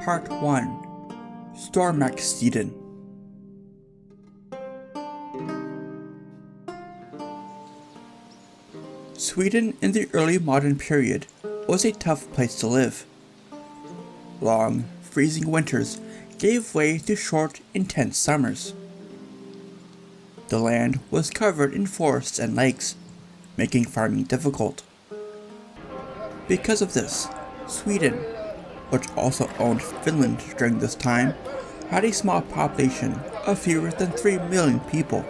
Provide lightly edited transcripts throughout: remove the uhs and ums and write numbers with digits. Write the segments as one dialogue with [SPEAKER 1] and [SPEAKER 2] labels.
[SPEAKER 1] Part 1. Stormakstiden. Sweden in the early modern period was a tough place to live. Long, freezing winters gave way to short, intense summers. The land was covered in forests and lakes, making farming difficult. Because of this, Sweden, which also owned Finland during this time, had a small population of fewer than 3 million people.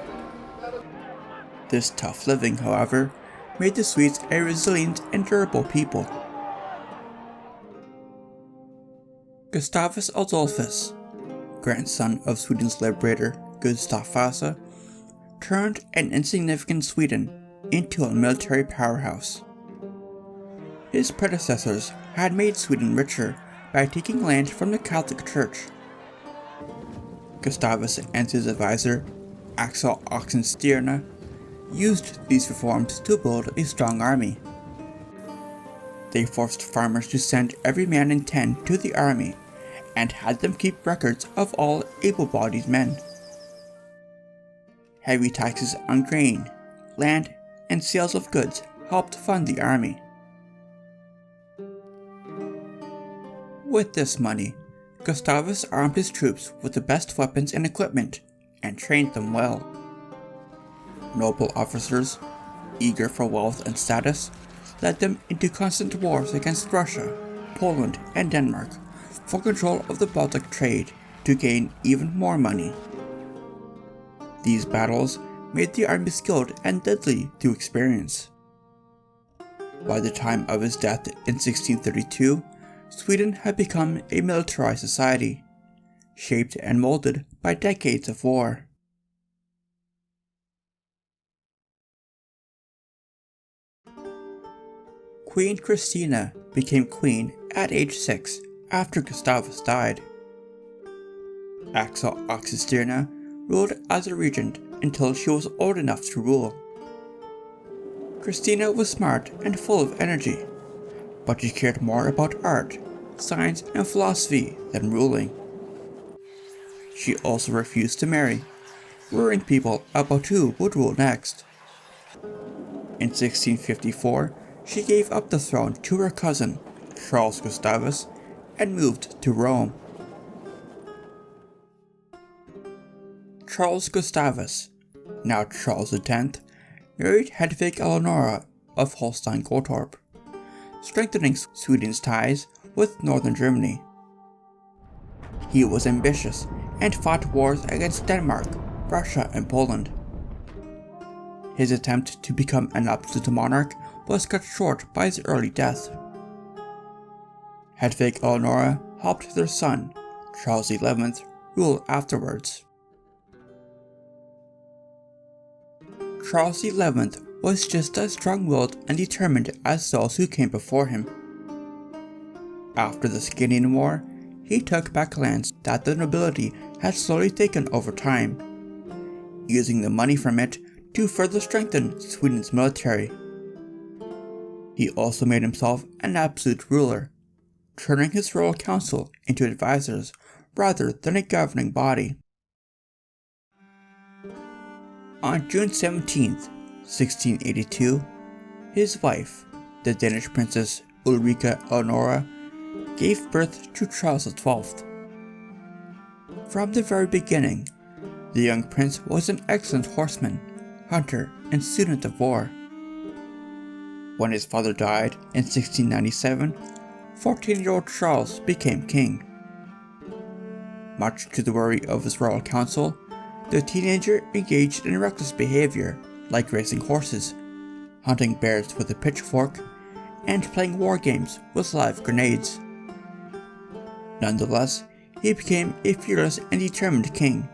[SPEAKER 1] This tough living, however, made the Swedes a resilient and durable people. Gustavus Adolphus, grandson of Sweden's liberator Gustav Vasa, turned an insignificant Sweden into a military powerhouse. His predecessors had made Sweden richer by taking land from the Catholic Church. Gustavus and his advisor, Axel Oxenstierna, used these reforms to build a strong army. They forced farmers to send every man in 10 to the army and had them keep records of all able-bodied men. Heavy taxes on grain, land, and sales of goods helped fund the army. With this money, Gustavus armed his troops with the best weapons and equipment and trained them well. Noble officers, eager for wealth and status, led them into constant wars against Russia, Poland, and Denmark for control of the Baltic trade to gain even more money. These battles made the army skilled and deadly to experience. By the time of his death in 1632, Sweden had become a militarized society, shaped and molded by decades of war. Queen Christina became queen at age 6 after Gustavus died. Axel Oxenstierna ruled as a regent until she was old enough to rule. Christina was smart and full of energy, but she cared more about art, science, and philosophy than ruling. She also refused to marry, worrying people about who would rule next. In 1654, she gave up the throne to her cousin, Charles Gustavus, and moved to Rome. Charles Gustavus, now Charles X, married Hedvig Eleonora of Holstein-Gottorp, strengthening Sweden's ties with northern Germany. He was ambitious and fought wars against Denmark, Russia, and Poland. His attempt to become an absolute monarch was cut short by his early death. Hedvig Eleonora helped their son, Charles XI, rule afterwards. Charles XI was just as strong-willed and determined as those who came before him. After the Skinnian War, he took back lands that the nobility had slowly taken over time, using the money from it to further strengthen Sweden's military. He also made himself an absolute ruler, turning his royal council into advisors rather than a governing body. On June 17, 1682, his wife, the Danish princess Ulrika Eleonora, gave birth to Charles XII. From the very beginning, the young prince was an excellent horseman, hunter, and student of war. When his father died in 1697, 14-year-old Charles became king. Much to the worry of his royal council, the teenager engaged in reckless behavior like racing horses, hunting bears with a pitchfork, and playing war games with live grenades. Nonetheless, he became a fearless and determined king,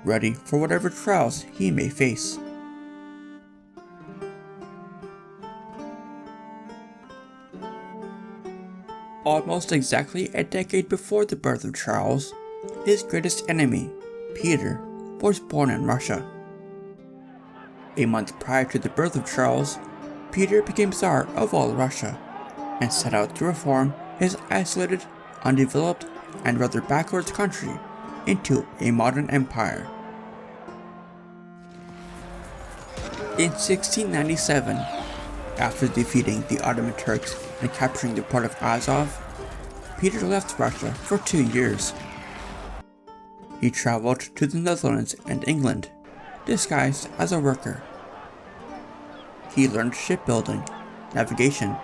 [SPEAKER 1] ready for whatever trials he may face. Almost exactly a decade before the birth of Charles, his greatest enemy, Peter, was born in Russia. A month prior to the birth of Charles, Peter became Tsar of all Russia and set out to reform his isolated, undeveloped, and rather backwards country into a modern empire. In 1697, after defeating the Ottoman Turks and capturing the port of Azov, Peter left Russia for 2 years. He traveled to the Netherlands and England, disguised as a worker. He learned shipbuilding, navigation,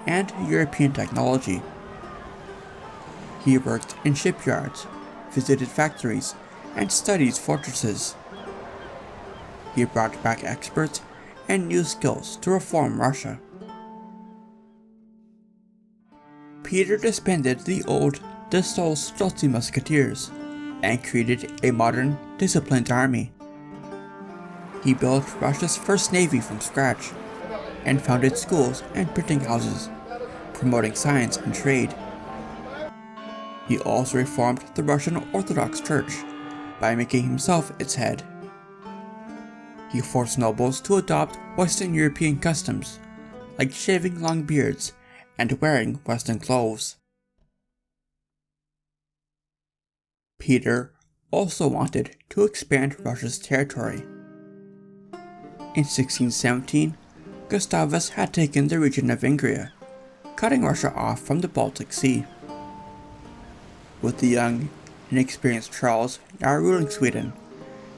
[SPEAKER 1] and European technology. He worked in shipyards, visited factories, and studied fortresses. He brought back experts and new skills to reform Russia. Peter disbanded the old De Stolzi Musketeers and created a modern, disciplined army. He built Russia's first navy from scratch and founded schools and printing houses, promoting science and trade. He also reformed the Russian Orthodox Church by making himself its head. He forced nobles to adopt Western European customs, like shaving long beards and wearing Western clothes. Peter also wanted to expand Russia's territory. In 1617, Gustavus had taken the region of Ingria, cutting Russia off from the Baltic Sea. With the young, inexperienced Charles now ruling Sweden,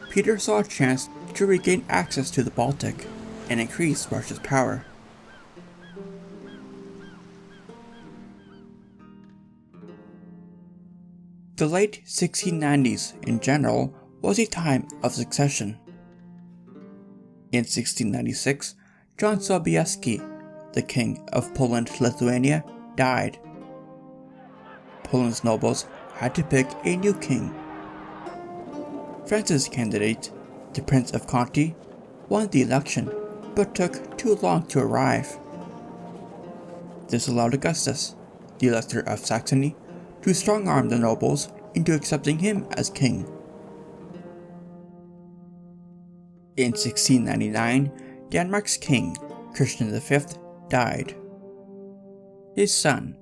[SPEAKER 1] Peter saw a chance to regain access to the Baltic and increase Russia's power. The late 1690s in general was a time of succession. In 1696, John Sobieski, the king of Poland-Lithuania, died. Poland's nobles had to pick a new king. France's candidate, the Prince of Conti, won the election but took too long to arrive. This allowed Augustus, the Elector of Saxony, to strong-arm the nobles into accepting him as king. In 1699, Denmark's king, Christian V, died. His son,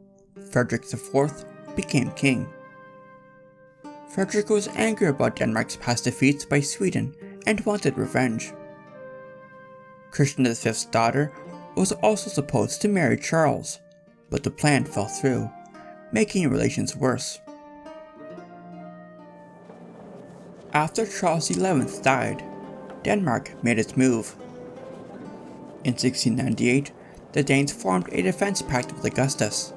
[SPEAKER 1] Frederick IV, became king. Frederick was angry about Denmark's past defeats by Sweden and wanted revenge. Christian V's daughter was also supposed to marry Charles, but the plan fell through, making relations worse. After Charles XI died, Denmark made its move. In 1698, the Danes formed a defense pact with Augustus.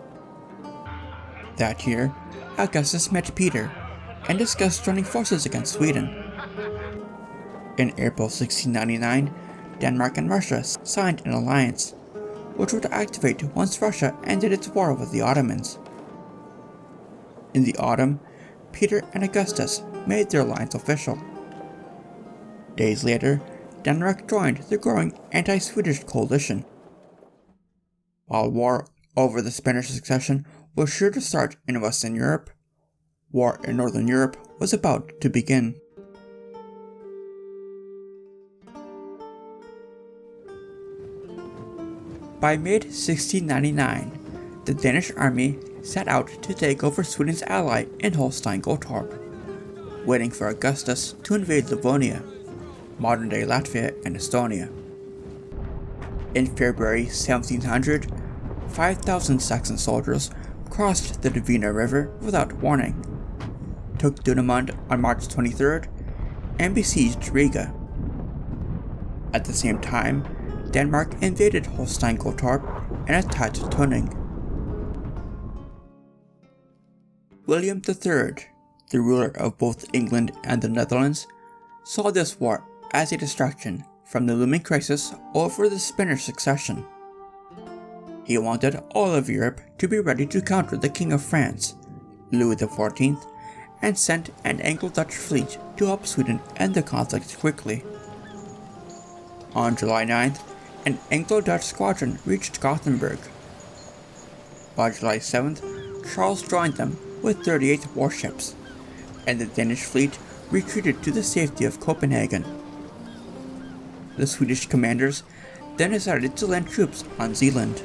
[SPEAKER 1] That year, Augustus met Peter and discussed joining forces against Sweden. In April 1699, Denmark and Russia signed an alliance, which would activate once Russia ended its war with the Ottomans. In the autumn, Peter and Augustus made their alliance official. Days later, Denmark joined the growing anti-Swedish coalition. While war over the Spanish succession was sure to start in Western Europe, war in Northern Europe was about to begin. By mid-1699, the Danish army set out to take over Sweden's ally in Holstein-Gottorp, waiting for Augustus to invade Livonia, modern-day Latvia and Estonia. In February 1700, 5,000 Saxon soldiers crossed the Dvina River without warning, took Dunamund on March 23rd, and besieged Riga. At the same time, Denmark invaded Holstein-Gottorp and attacked Tunning. William III, the ruler of both England and the Netherlands, saw this war as a distraction from the looming crisis over the Spanish succession. He wanted all of Europe to be ready to counter the King of France, Louis XIV, and sent an Anglo-Dutch fleet to help Sweden end the conflict quickly. On July 9th, an Anglo-Dutch squadron reached Gothenburg. By July 7th, Charles joined them with 38 warships, and the Danish fleet retreated to the safety of Copenhagen. The Swedish commanders then decided to land troops on Zealand.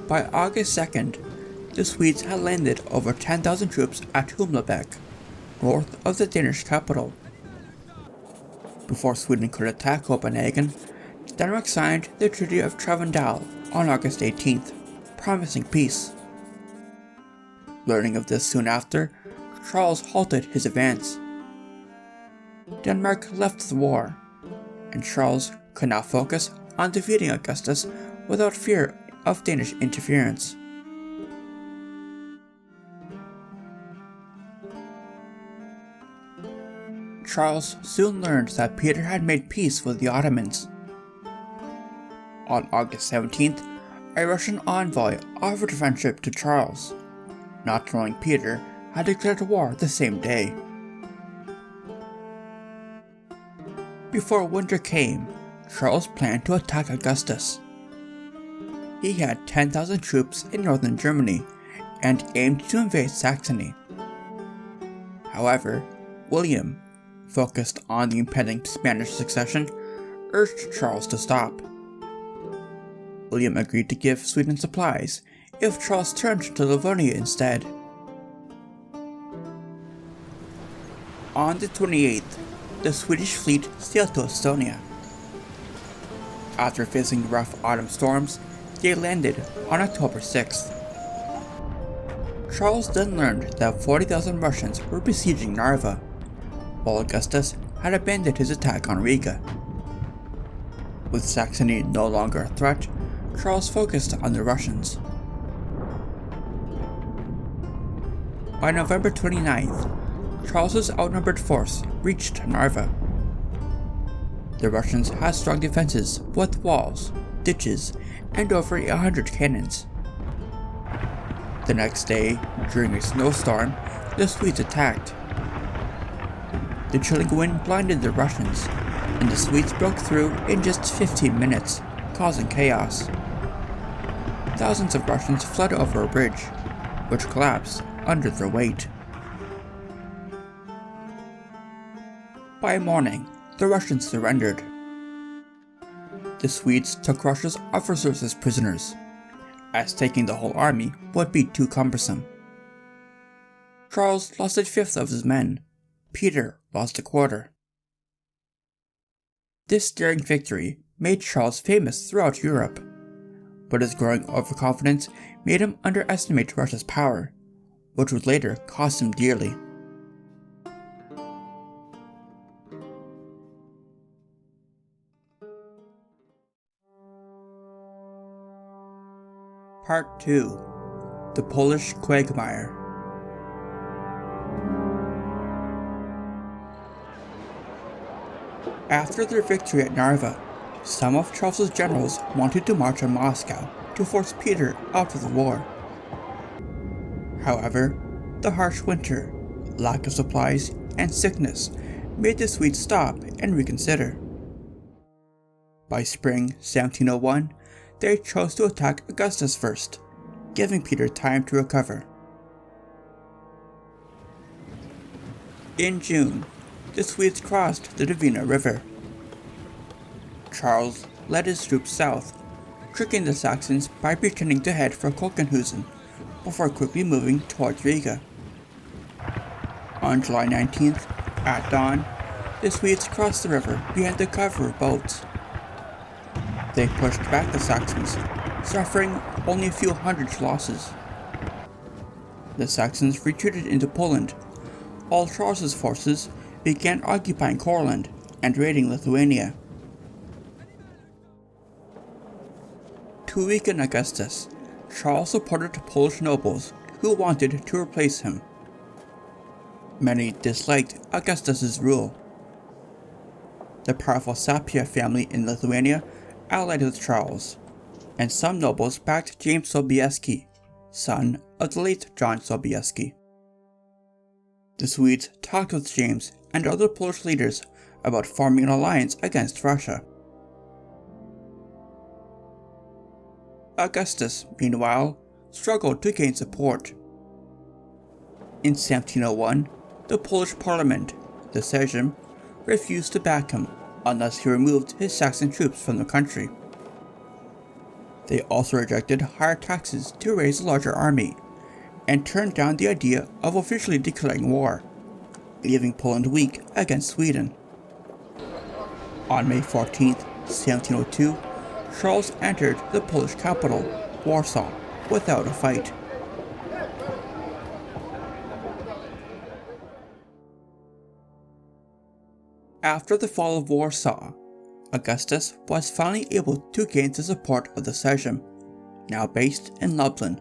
[SPEAKER 1] By August 2nd, the Swedes had landed over 10,000 troops at Humlebeck, north of the Danish capital. Before Sweden could attack Copenhagen, Denmark signed the Treaty of Travendal on August 18th, promising peace. Learning of this soon after, Charles halted his advance. Denmark left the war, and Charles could now focus on defeating Augustus without fear of Danish interference. Charles soon learned that Peter had made peace with the Ottomans. On August 17th, a Russian envoy offered friendship to Charles, not knowing Peter had declared war the same day. Before winter came, Charles planned to attack Augustus. He had 10,000 troops in northern Germany and aimed to invade Saxony. However, William, focused on the impending Spanish succession, urged Charles to stop. William agreed to give Sweden supplies if Charles turned to Livonia instead. On the 28th, the Swedish fleet sailed to Estonia. After facing rough autumn storms, they landed on October 6th. Charles then learned that 40,000 Russians were besieging Narva, while Augustus had abandoned his attack on Riga. With Saxony no longer a threat, Charles focused on the Russians. By November 29th, Charles's outnumbered force reached Narva. The Russians had strong defenses with walls, ditches, and over 100 cannons. The next day, during a snowstorm, the Swedes attacked. The chilling wind blinded the Russians, and the Swedes broke through in just 15 minutes, causing chaos. Thousands of Russians fled over a bridge, which collapsed under their weight. By morning, the Russians surrendered. The Swedes took Russia's officers as prisoners, as taking the whole army would be too cumbersome. Charles lost a fifth of his men. Peter lost a quarter. This daring victory made Charles famous throughout Europe, but his growing overconfidence made him underestimate Russia's power, which would later cost him dearly. Part 2. The Polish Quagmire. After their victory at Narva, some of Charles's generals wanted to march on Moscow to force Peter out of the war. However, the harsh winter, lack of supplies, and sickness made the Swedes stop and reconsider. By spring 1701, they chose to attack Augustus first, giving Peter time to recover. In June, the Swedes crossed the Dvina River. Charles led his troops south, tricking the Saxons by pretending to head for Kolkenhusen, before quickly moving towards Riga. On July 19th, at dawn, the Swedes crossed the river behind the cover of boats. They pushed back the Saxons, suffering only a few hundred losses. The Saxons retreated into Poland, while Charles's forces began occupying Courland and raiding Lithuania. To weaken Augustus, Charles supported Polish nobles who wanted to replace him. Many disliked Augustus's rule. The powerful Sapieha family in Lithuania allied with Charles, and some nobles backed James Sobieski, son of the late John Sobieski. The Swedes talked with James and other Polish leaders about forming an alliance against Russia. Augustus, meanwhile, struggled to gain support. In 1701, the Polish parliament, the Sejm, refused to back him unless he removed his Saxon troops from the country. They also rejected higher taxes to raise a larger army, and turned down the idea of officially declaring war, leaving Poland weak against Sweden. On May 14, 1702, Charles entered the Polish capital, Warsaw, without a fight. After the fall of Warsaw, Augustus was finally able to gain the support of the Sejm, now based in Lublin.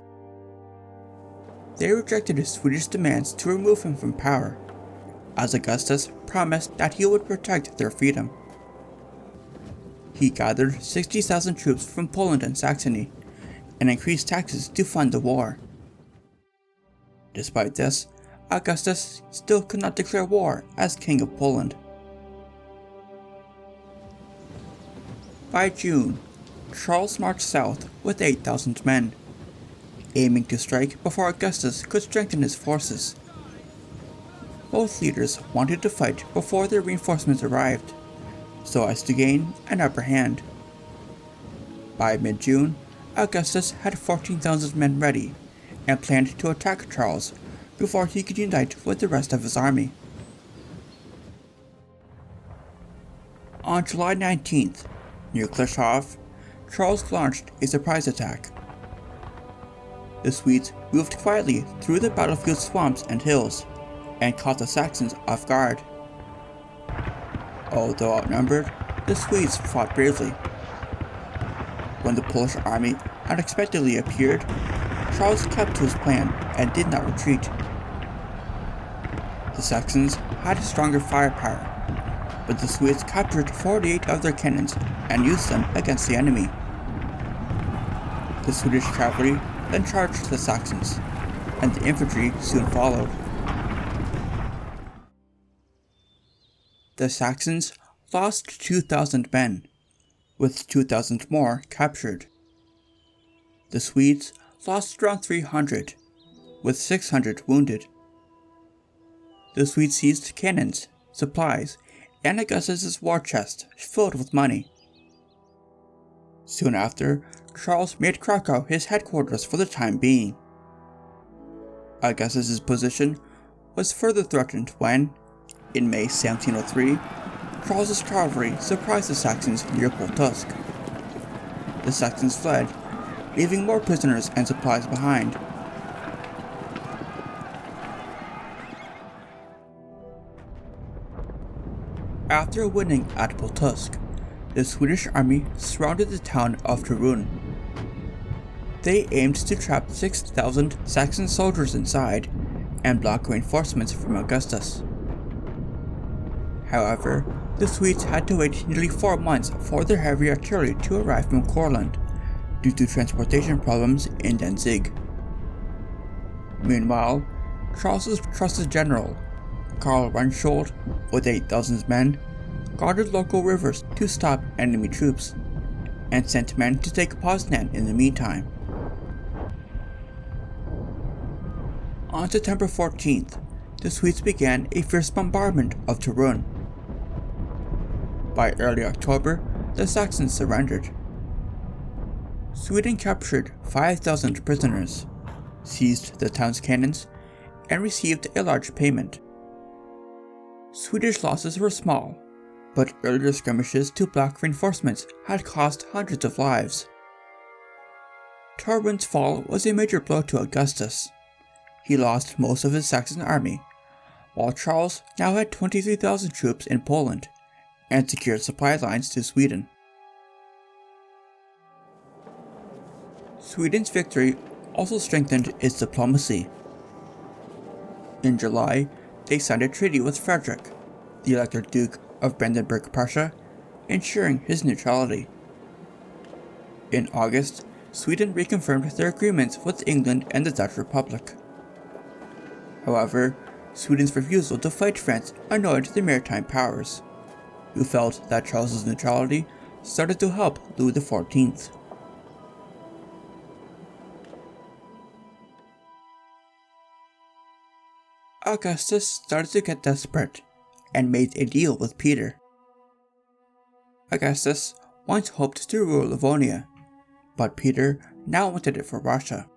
[SPEAKER 1] They rejected his Swedish demands to remove him from power, as Augustus promised that he would protect their freedom. He gathered 60,000 troops from Poland and Saxony, and increased taxes to fund the war. Despite this, Augustus still could not declare war as King of Poland. By June, Charles marched south with 8,000 men, aiming to strike before Augustus could strengthen his forces. Both leaders wanted to fight before their reinforcements arrived, so as to gain an upper hand. By mid-June, Augustus had 14,000 men ready and planned to attack Charles before he could unite with the rest of his army. On July 19th, near Kliszow, Charles launched a surprise attack. The Swedes moved quietly through the battlefield swamps and hills, and caught the Saxons off guard. Although outnumbered, the Swedes fought bravely. When the Polish army unexpectedly appeared, Charles kept to his plan and did not retreat. The Saxons had stronger firepower, but the Swedes captured 48 of their cannons and used them against the enemy. The Swedish cavalry then charged the Saxons, and the infantry soon followed. The Saxons lost 2,000 men, with 2,000 more captured. The Swedes lost around 300, with 600 wounded. The Swedes seized cannons, supplies, and Augustus's war chest filled with money. Soon after, Charles made Krakow his headquarters for the time being. Augustus's position was further threatened when, in May 1703, Charles's cavalry surprised the Saxons near Pultusk. The Saxons fled, leaving more prisoners and supplies behind. After winning at Pultusk, the Swedish army surrounded the town of Torun. They aimed to trap 6,000 Saxon soldiers inside and block reinforcements from Augustus. However, the Swedes had to wait nearly 4 months for their heavy artillery to arrive from Courland, due to transportation problems in Danzig. Meanwhile, Charles's trusted general, Karl Rensköld, with 8,000 men, guarded local rivers to stop enemy troops, and sent men to take Poznan in the meantime. On September 14th, the Swedes began a fierce bombardment of Torun. By early October, the Saxons surrendered. Sweden captured 5,000 prisoners, seized the town's cannons, and received a large payment. Swedish losses were small, but earlier skirmishes to block reinforcements had cost hundreds of lives. Torun's fall was a major blow to Augustus. He lost most of his Saxon army, while Charles now had 23,000 troops in Poland, and secured supply lines to Sweden. Sweden's victory also strengthened its diplomacy. In July, they signed a treaty with Frederick, the Elector Duke of Brandenburg-Prussia, ensuring his neutrality. In August, Sweden reconfirmed their agreements with England and the Dutch Republic. However, Sweden's refusal to fight France annoyed the maritime powers, who felt that Charles's neutrality started to help Louis XIV. Augustus started to get desperate, and made a deal with Peter. Augustus once hoped to rule Livonia, but Peter now wanted it for Russia.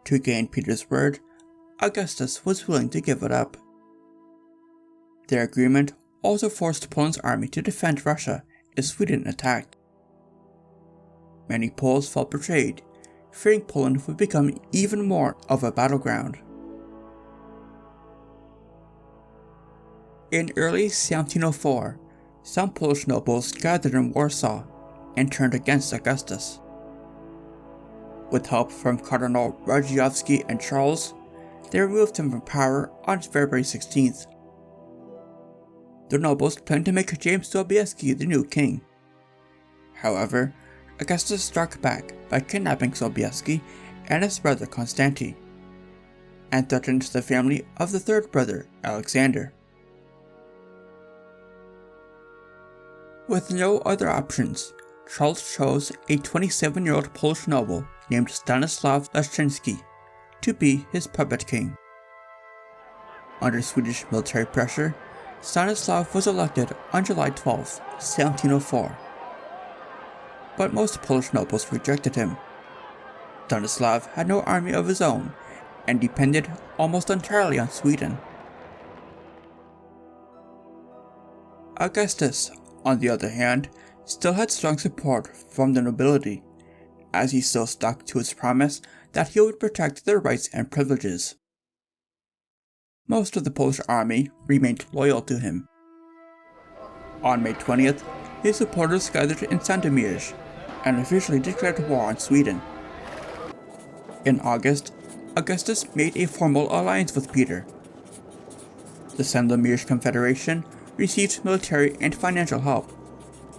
[SPEAKER 1] To gain Peter's word, Augustus was willing to give it up. Their agreement also forced Poland's army to defend Russia if Sweden attacked. Many Poles felt betrayed, fearing Poland would become even more of a battleground. In early 1704, some Polish nobles gathered in Warsaw and turned against Augustus. With help from Cardinal Radziwiłłski and Charles, they removed him from power on February 16th. The nobles planned to make James Sobieski the new king. However, Augustus struck back by kidnapping Sobieski and his brother Constantine, and threatened the family of the third brother, Alexander. With no other options, Charles chose a 27-year-old Polish noble named Stanislaw Leszczyński to be his puppet king. Under Swedish military pressure, Stanislaw was elected on July 12, 1704. But most Polish nobles rejected him. Stanislaw had no army of his own and depended almost entirely on Sweden. Augustus, on the other hand, still had strong support from the nobility, as he still stuck to his promise that he would protect their rights and privileges. Most of the Polish army remained loyal to him. On May 20th, his supporters gathered in Sandomierz and officially declared war on Sweden. In August, Augustus made a formal alliance with Peter. The Sandomierz Confederation received military and financial help,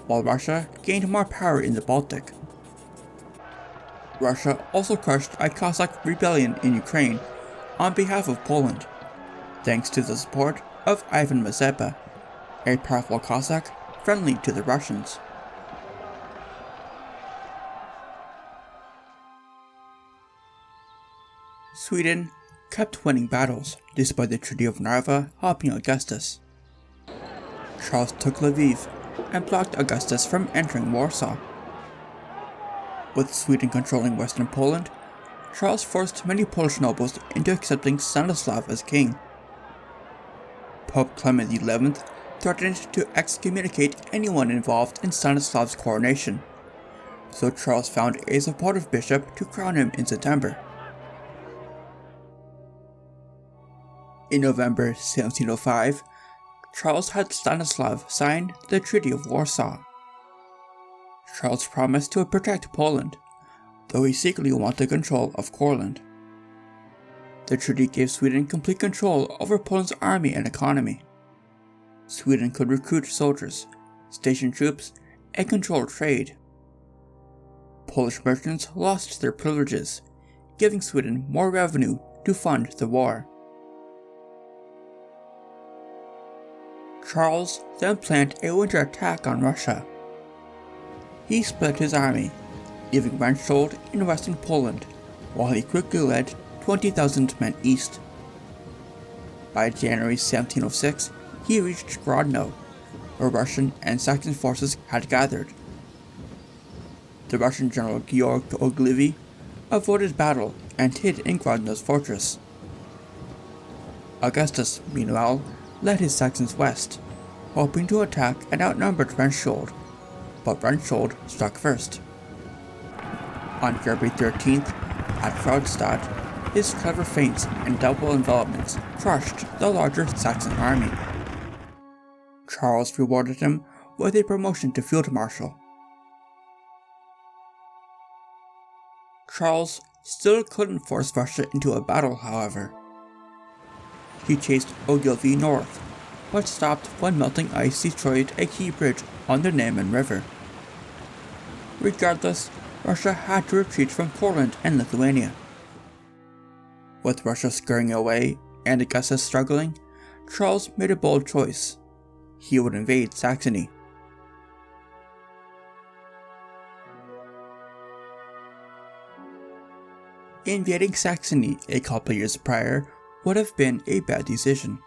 [SPEAKER 1] while Russia gained more power in the Baltic. Russia also crushed a Cossack rebellion in Ukraine on behalf of Poland, thanks to the support of Ivan Mazepa, a powerful Cossack friendly to the Russians. Sweden kept winning battles despite the Treaty of Narva helping Augustus. Charles took Lviv and blocked Augustus from entering Warsaw. With Sweden controlling western Poland, Charles forced many Polish nobles into accepting Stanislav as king. Pope Clement XI threatened to excommunicate anyone involved in Stanislav's coronation, so Charles found a supportive bishop to crown him in September. In November 1705, Charles had Stanislav sign the Treaty of Warsaw. Charles promised to protect Poland, though he secretly wanted control of Courland. The treaty gave Sweden complete control over Poland's army and economy. Sweden could recruit soldiers, station troops, and control trade. Polish merchants lost their privileges, giving Sweden more revenue to fund the war. Charles then planned a winter attack on Russia. He split his army, leaving Rensköld in western Poland, while he quickly led 20,000 men east. By January 1706, he reached Grodno, where Russian and Saxon forces had gathered. The Russian general Georg Ogilvy avoided battle and hid in Grodno's fortress. Augustus, meanwhile, led his Saxons west, hoping to attack an outnumbered Rensköld, but Rensköld struck first. On February 13th, at Fraustadt, his clever feints and double envelopments crushed the larger Saxon army. Charles rewarded him with a promotion to field marshal. Charles still couldn't force Russia into a battle, however. He chased Ogilvy north, but stopped when melting ice destroyed a key bridge on the Neman River. Regardless, Russia had to retreat from Poland and Lithuania. With Russia scurrying away and Augustus struggling, Charles made a bold choice. He would invade Saxony. Invading Saxony a couple years prior would have been a bad decision.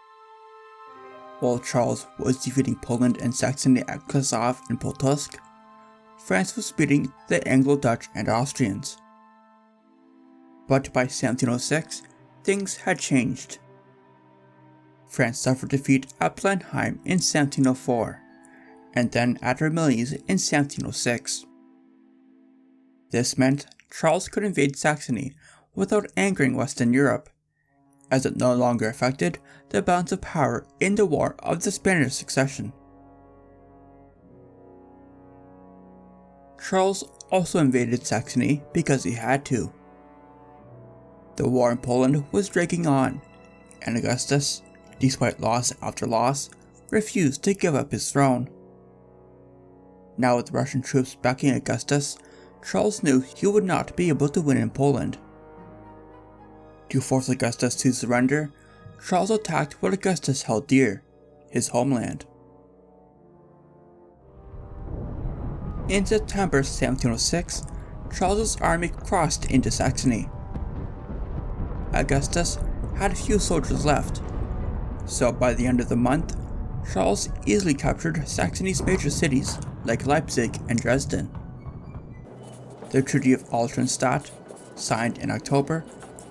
[SPEAKER 1] While Charles was defeating Poland and Saxony at Kosov and Pultusk, France was beating the Anglo-Dutch and Austrians. But by 1706, things had changed. France suffered defeat at Blenheim in 1704, and then at Ramillies in 1706. This meant Charles could invade Saxony without angering Western Europe, as it no longer affected the balance of power in the War of the Spanish Succession. Charles also invaded Saxony because he had to. The war in Poland was dragging on, and Augustus, despite loss after loss, refused to give up his throne. Now with Russian troops backing Augustus, Charles knew he would not be able to win in Poland. To force Augustus to surrender, Charles attacked what Augustus held dear, his homeland. In September 1706, Charles's army crossed into Saxony. Augustus had few soldiers left, so by the end of the month, Charles easily captured Saxony's major cities like Leipzig and Dresden. The Treaty of Altenstadt, signed in October,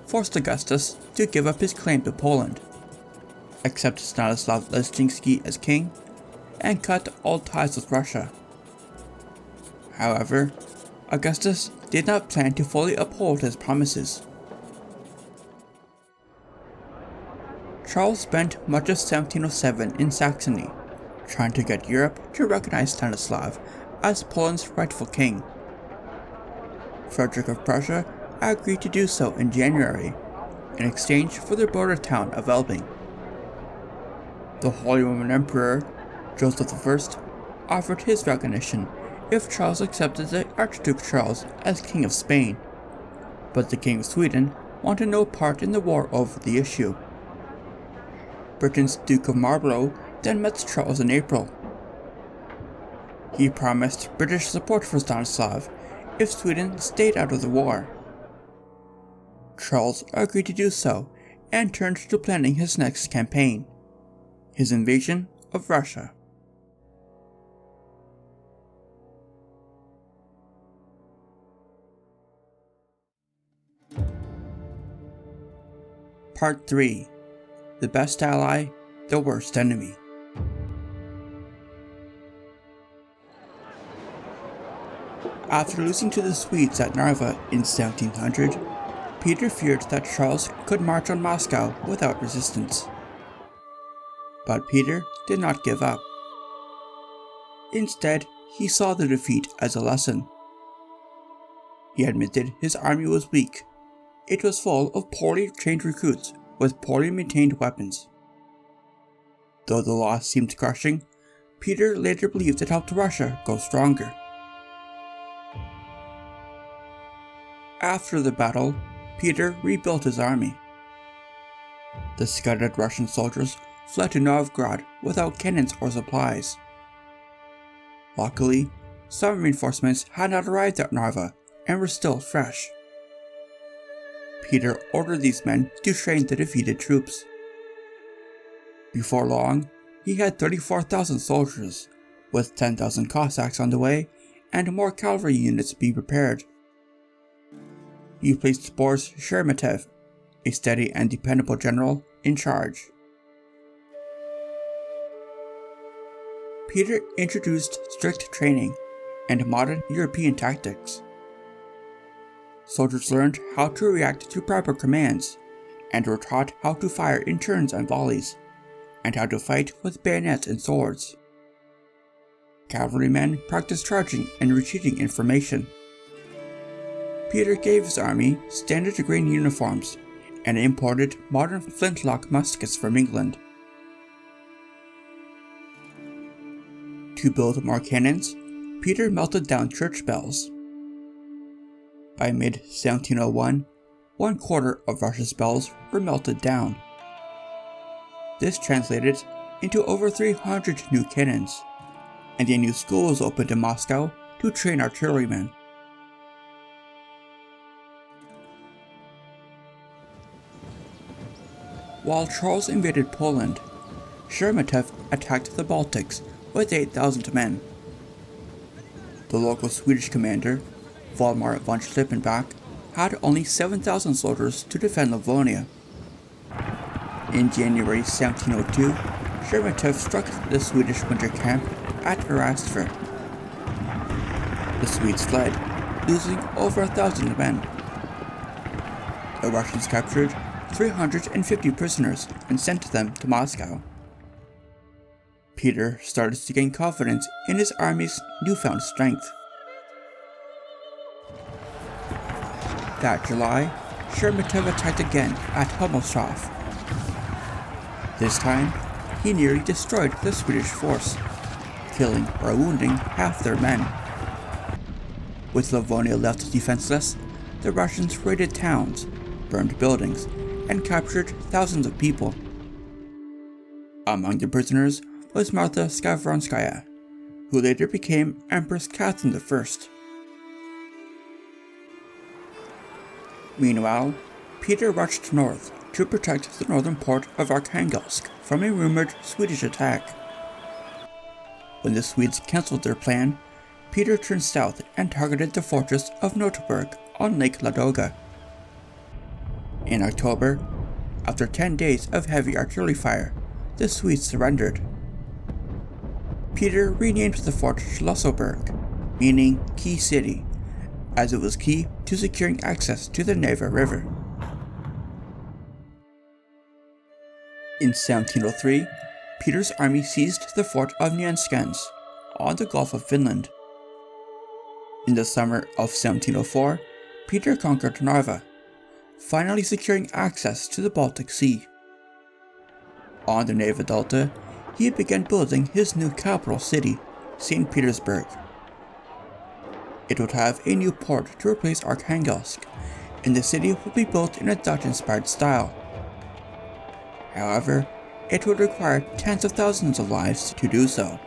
[SPEAKER 1] forced Augustus to give up his claim to Poland, accept Stanislav Leszczynski as king, and cut all ties with Russia. However, Augustus did not plan to fully uphold his promises. Charles spent much of 1707 in Saxony, trying to get Europe to recognize Stanislav as Poland's rightful king. Frederick of Prussia agreed to do so in January, in exchange for the border town of Elbing. The Holy Roman Emperor, Joseph I, offered his recognition if Charles accepted the Archduke Charles as King of Spain, but the King of Sweden wanted no part in the war over the issue. Britain's Duke of Marlborough then met Charles in April. He promised British support for Stanislav if Sweden stayed out of the war. Charles agreed to do so and turned to planning his next campaign, his invasion of Russia. Part 3. The Best Ally, the Worst Enemy. After losing to the Swedes at Narva in 1700, Peter feared that Charles could march on Moscow without resistance. But Peter did not give up. Instead, he saw the defeat as a lesson. He admitted his army was weak. It was full of poorly trained recruits with poorly maintained weapons. Though the loss seemed crushing, Peter later believed it helped Russia go stronger. After the battle, Peter rebuilt his army. The scattered Russian soldiers fled to Novgorod without cannons or supplies. Luckily, some reinforcements had not arrived at Narva and were still fresh. Peter ordered these men to train the defeated troops. Before long, he had 34,000 soldiers, with 10,000 Cossacks on the way and more cavalry units to be prepared. He placed Boris Sheremetev, a steady and dependable general, in charge. Peter introduced strict training and modern European tactics. Soldiers learned how to react to proper commands, and were taught how to fire in turns and volleys, and how to fight with bayonets and swords. Cavalrymen practiced charging and retreating in formation. Peter gave his army standard grain uniforms and imported modern flintlock muskets from England. To build more cannons, Peter melted down church bells. By mid-1701, 1/4 of Russia's bells were melted down. This translated into over 300 new cannons, and a new school was opened in Moscow to train artillerymen. While Charles invaded Poland, Sheremetev attacked the Baltics with 8,000 men. The local Swedish commander, Volmar von Schlippenbach, had only 7,000 soldiers to defend Livonia. In January 1702, Sheremetev struck the Swedish winter camp at Arastvir. The Swedes fled, losing over 1,000 men. The Russians captured 350 prisoners and sent them to Moscow. Peter started to gain confidence in his army's newfound strength. That July, Sheremetev attacked again at Homosov. This time, he nearly destroyed the Swedish force, killing or wounding half their men. With Livonia left defenseless, the Russians raided towns, burned buildings, and captured thousands of people. Among the prisoners was Martha Skavronskaya, who later became Empress Catherine I. Meanwhile, Peter rushed north to protect the northern port of Arkhangelsk from a rumored Swedish attack. When the Swedes cancelled their plan, Peter turned south and targeted the fortress of Noteburg on Lake Ladoga. In October, after 10 days of heavy artillery fire, the Swedes surrendered. Peter renamed the fort Schlossoberg, meaning Key City, as it was key to securing access to the Neva River. In 1703, Peter's army seized the fort of Nyenskans on the Gulf of Finland. In the summer of 1704, Peter conquered Narva, finally securing access to the Baltic Sea. On the Neva Delta, he began building his new capital city, St. Petersburg. It would have a new port to replace Arkhangelsk, and the city would be built in a Dutch-inspired style. However, it would require tens of thousands of lives to do so.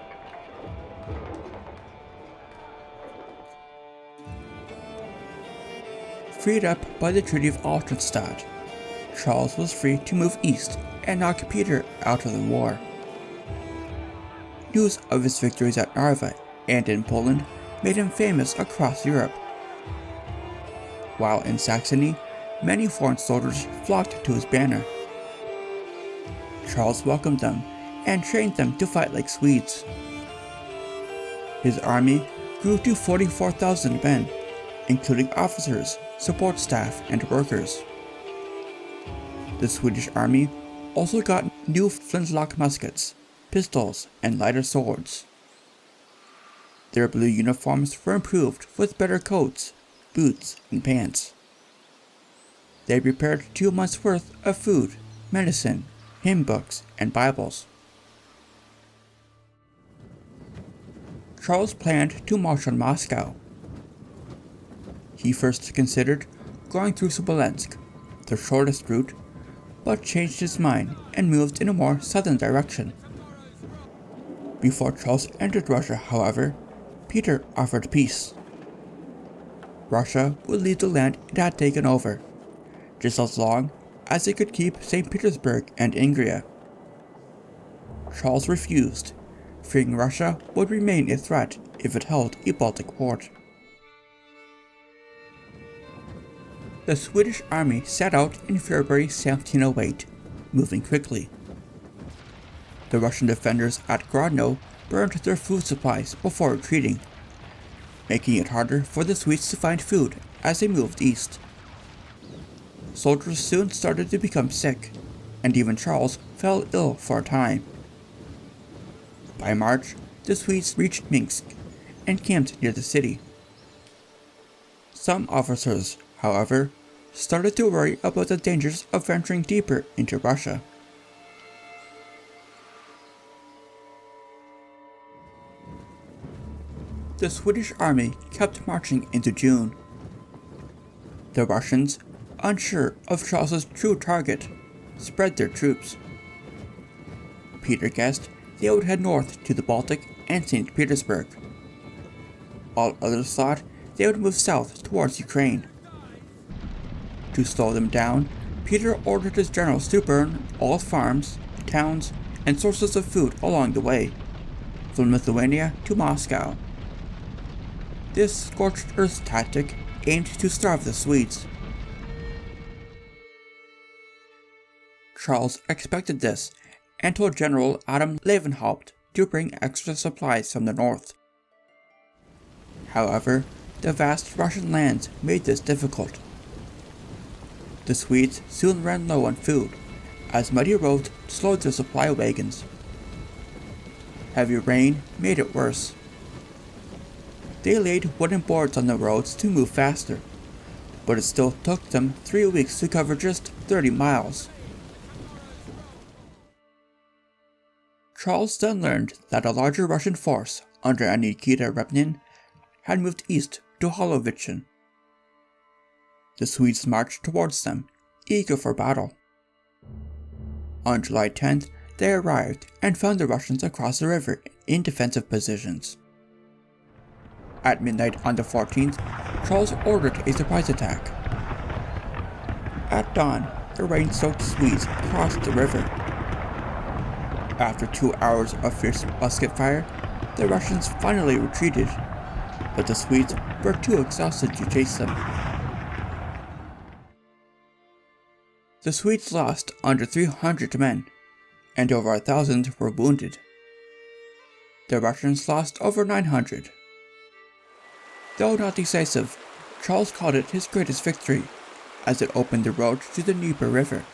[SPEAKER 1] Freed up by the Treaty of Altenstadt, Charles was free to move east and knock Peter out of the war. News of his victories at Narva and in Poland made him famous across Europe. While in Saxony, many foreign soldiers flocked to his banner. Charles welcomed them and trained them to fight like Swedes. His army grew to 44,000 men, including officers, support staff, and workers. The Swedish army also got new flintlock muskets, pistols, and lighter swords. Their blue uniforms were improved with better coats, boots, and pants. They prepared 2 months' worth of food, medicine, hymn books, and Bibles. Charles planned to march on Moscow. He first considered going through Smolensk, the shortest route, but changed his mind and moved in a more southern direction. Before Charles entered Russia, however, Peter offered peace. Russia would leave the land it had taken over, just as long as it could keep St. Petersburg and Ingria. Charles refused, fearing Russia would remain a threat if it held a Baltic port. The Swedish army set out in February 1708, moving quickly. The Russian defenders at Grodno burned their food supplies before retreating, making it harder for the Swedes to find food as they moved east. Soldiers soon started to become sick, and even Charles fell ill for a time. By March, the Swedes reached Minsk and camped near the city. Some officers, however, started to worry about the dangers of venturing deeper into Russia. The Swedish army kept marching into June. The Russians, unsure of Charles's true target, spread their troops. Peter guessed they would head north to the Baltic and St. Petersburg. All others thought they would move south towards Ukraine. To slow them down, Peter ordered his generals to burn all farms, towns, and sources of food along the way, from Lithuania to Moscow. This scorched earth tactic aimed to starve the Swedes, Charles expected this and told General Adam Lewenhaupt to bring extra supplies from the north. However, the vast Russian lands made this difficult. The Swedes soon ran low on food, as muddy roads slowed their supply wagons. Heavy rain made it worse. They laid wooden boards on the roads to move faster, but it still took them 3 weeks to cover just 30 miles. Charles then learned that a larger Russian force under Nikita Repnin had moved east to Holovichin. The Swedes marched towards them, eager for battle. On July 10th, they arrived and found the Russians across the river in defensive positions. At midnight on the 14th, Charles ordered a surprise attack. At dawn, the rain-soaked Swedes crossed the river. After 2 hours of fierce musket fire, the Russians finally retreated, but the Swedes were too exhausted to chase them. The Swedes lost under 300 men, and over 1,000 were wounded. The Russians lost over 900. Though not decisive, Charles called it his greatest victory, as it opened the road to the Dnieper River.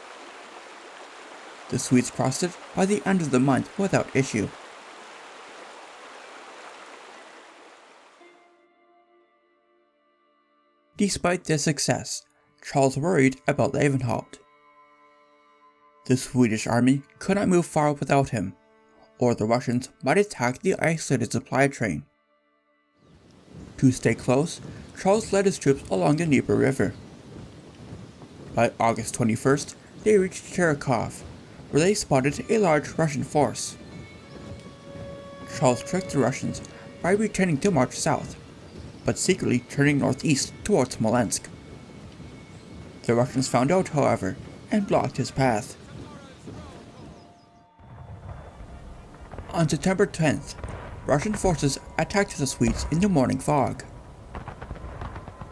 [SPEAKER 1] The Swedes crossed it by the end of the month without issue. Despite this success, Charles worried about Lewenhaupt. The Swedish army could not move far without him, or the Russians might attack the isolated supply train. To stay close, Charles led his troops along the Dnieper River. By August 21st, they reached Cherkov, where they spotted a large Russian force. Charles tricked the Russians by pretending to march south, but secretly turning northeast towards Smolensk. The Russians found out, however, and blocked his path. On September 10th, Russian forces attacked the Swedes in the morning fog.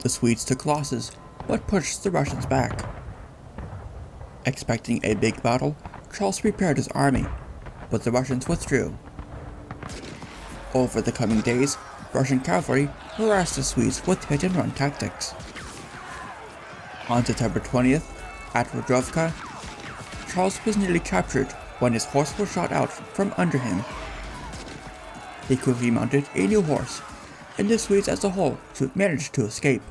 [SPEAKER 1] The Swedes took losses, but pushed the Russians back. Expecting a big battle, Charles prepared his army, but the Russians withdrew. Over the coming days, Russian cavalry harassed the Swedes with hit-and-run tactics. On September 20th, at Rodovka, Charles was nearly captured when his horse was shot out from under him. He quickly mounted a new horse, and the Swedes as a whole managed to escape.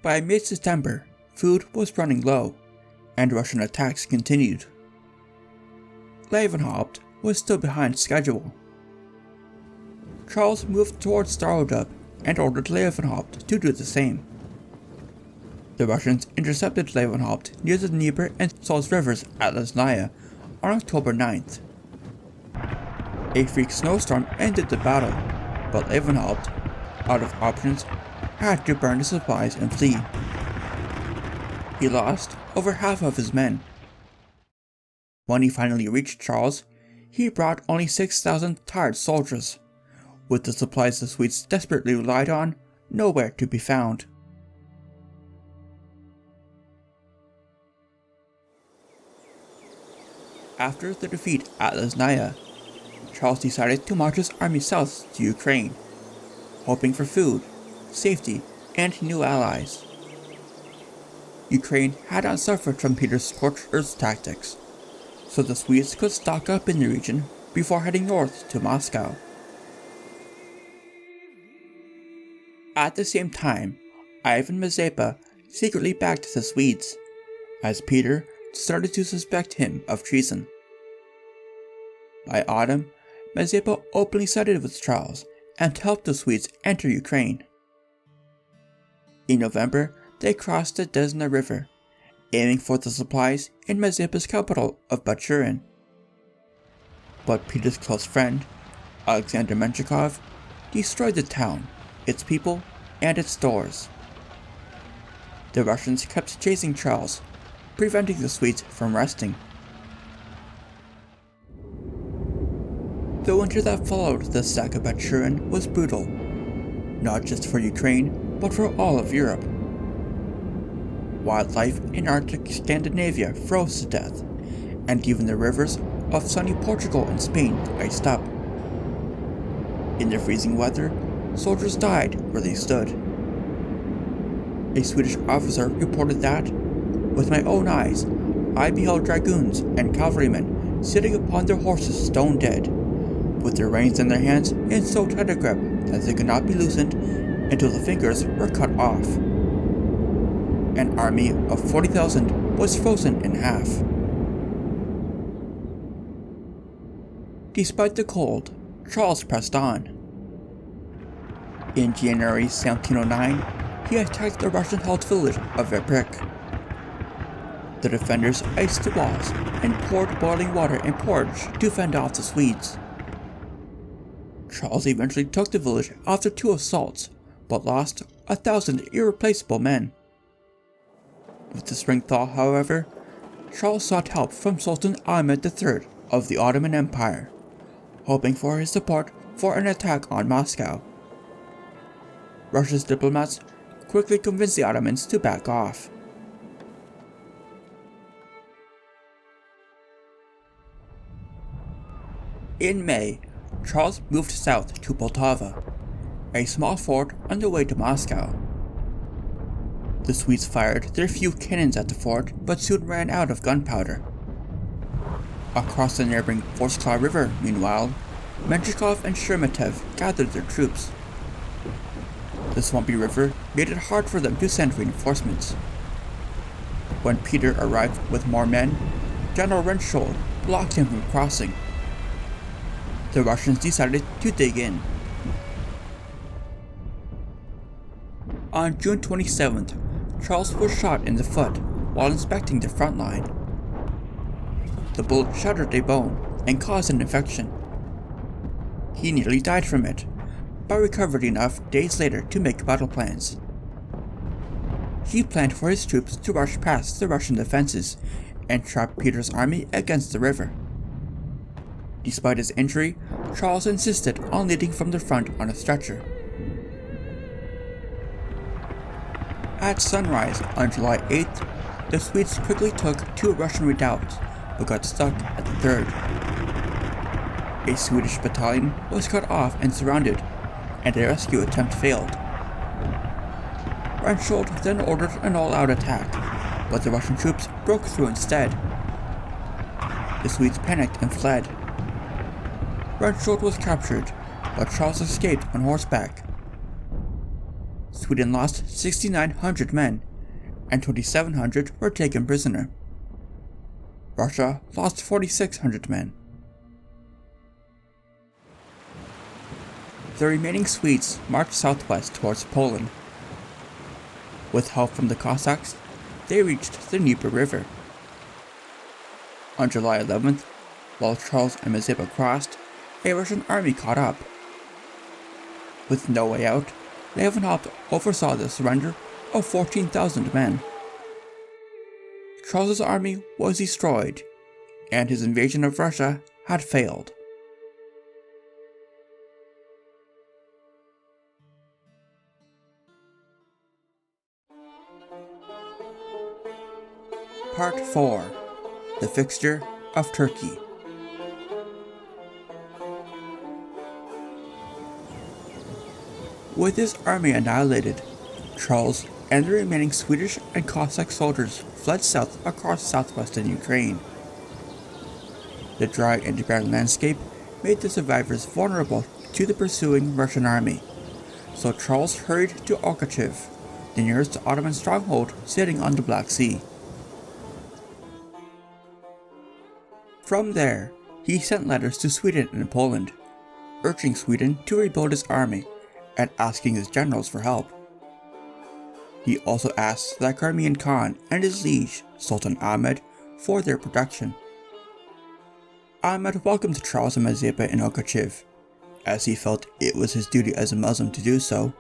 [SPEAKER 1] By mid-September, food was running low, and Russian attacks continued. Lewenhaupt was still behind schedule. Charles moved towards Starodub and ordered Lewenhaupt to do the same. The Russians intercepted Lewenhaupt near the Dnieper and Sals rivers at Lesnaya on October 9th. A freak snowstorm ended the battle, but Lewenhaupt, out of options, had to burn his supplies and flee. He lost over half of his men. When he finally reached Charles, he brought only 6,000 tired soldiers, with the supplies the Swedes desperately relied on nowhere to be found. After the defeat at Lesnaya, Charles decided to march his army south to Ukraine, hoping for food, safety, and new allies. Ukraine had not suffered from Peter's scorched earth tactics, so the Swedes could stock up in the region before heading north to Moscow. At the same time, Ivan Mazepa secretly backed the Swedes, as Peter started to suspect him of treason. By autumn, Mazepa openly sided with Charles and helped the Swedes enter Ukraine. In November, they crossed the Desna River, aiming for the supplies in Mazepa's capital of Bachurin. But Peter's close friend, Alexander Menshikov, destroyed the town, its people, and its stores. The Russians kept chasing Charles, preventing the Swedes from resting. The winter that followed the sack of Bachurin was brutal, not just for Ukraine, but for all of Europe. wildlife in Arctic Scandinavia froze to death, and even the rivers of sunny Portugal and Spain iced up. In the freezing weather, soldiers died where they stood. A Swedish officer reported that, "With my own eyes, I beheld dragoons and cavalrymen sitting upon their horses stone dead, with their reins in their hands in so tight a grip that they could not be loosened until the fingers were cut off." An army of 40,000 was frozen in half. Despite the cold, Charles pressed on. In January 1709, he attacked the Russian-held village of Verbrik. The defenders iced the walls and poured boiling water and porridge to fend off the Swedes. Charles eventually took the village after 2 assaults, but lost 1,000 irreplaceable men. With the spring thaw, however, Charles sought help from Sultan Ahmed III of the Ottoman Empire, hoping for his support for an attack on Moscow. Russia's diplomats quickly convinced the Ottomans to back off. In May, Charles moved south to Poltava, a small fort on the way to Moscow. The Swedes fired their few cannons at the fort, but soon ran out of gunpowder. Across the neighboring Vorskla River, meanwhile, Menshikov and Sheremetev gathered their troops. The swampy river made it hard for them to send reinforcements. When Peter arrived with more men, General Rensköld blocked him from crossing. The Russians decided to dig in. On June 27th, Charles was shot in the foot while inspecting the front line. The bullet shattered a bone and caused an infection. He nearly died from it, but recovered enough days later to make battle plans. He planned for his troops to rush past the Russian defenses and trap Peter's army against the river. Despite his injury, Charles insisted on leading from the front on a stretcher. At sunrise on July 8th, the Swedes quickly took 2 Russian redoubts, but got stuck at the 3rd. A Swedish battalion was cut off and surrounded, and a rescue attempt failed. Rensköld then ordered an all-out attack, but the Russian troops broke through instead. The Swedes panicked and fled. Rensköld was captured, but Charles escaped on horseback. Sweden lost 6,900 men, and 2,700 were taken prisoner. Russia lost 4,600 men. The remaining Swedes marched southwest towards Poland. With help from the Cossacks, they reached the Dnieper River. On July 11th, while Charles and Mazepa crossed, a Russian army caught up. With no way out, Levenhaupt oversaw the surrender of 14,000 men. Charles's army was destroyed, and his invasion of Russia had failed. Part 4. The Fixture of Turkey. With his army annihilated, Charles and the remaining Swedish and Cossack soldiers fled south across southwestern Ukraine. The dry and barren landscape made the survivors vulnerable to the pursuing Russian army, so Charles hurried to Okachiv, the nearest Ottoman stronghold sitting on the Black Sea. From there, he sent letters to Sweden and Poland, urging Sweden to rebuild his army and asking his generals for help. He also asked the Crimean Khan and his liege, Sultan Ahmed, for their protection. Ahmed welcomed Charles and Mazepa in Okachiv, as he felt it was his duty as a Muslim to do so,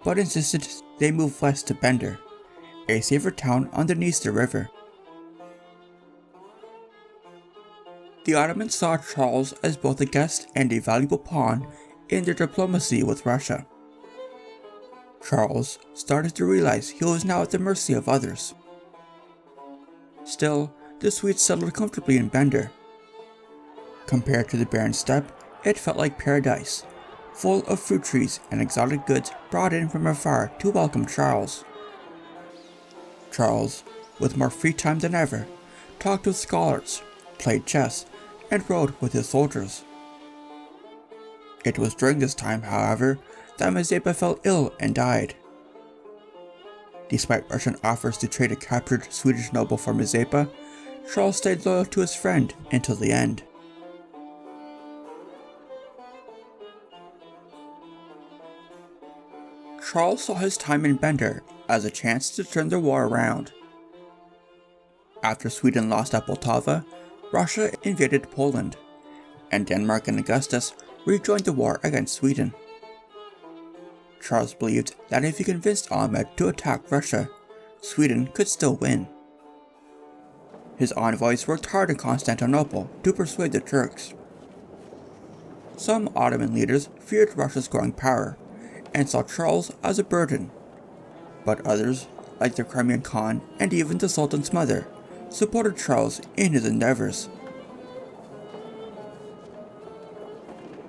[SPEAKER 1] but insisted they move west to Bender, a safer town on the Dniester River. The Ottomans saw Charles as both a guest and a valuable pawn in their diplomacy with Russia. Charles started to realize he was now at the mercy of others, Still, the Swedes settled comfortably in Bender. Compared to the barren steppe, it felt like paradise, full of fruit trees and exotic goods brought in from afar to welcome Charles. Charles, with more free time than ever, talked with scholars, played chess, and rode with his soldiers. It was during this time, however, that Mazeppa fell ill and died. Despite Russian offers to trade a captured Swedish noble for Mazeppa, Charles stayed loyal to his friend until the end. Charles saw his time in Bender as a chance to turn the war around. After Sweden lost at Poltava, Russia invaded Poland, and Denmark and Augustus rejoined the war against Sweden. Charles believed that if he convinced Ahmed to attack Russia, Sweden could still win. His envoys worked hard in Constantinople to persuade the Turks. Some Ottoman leaders feared Russia's growing power and saw Charles as a burden, but others, like the Crimean Khan and even the Sultan's mother, supported Charles in his endeavors.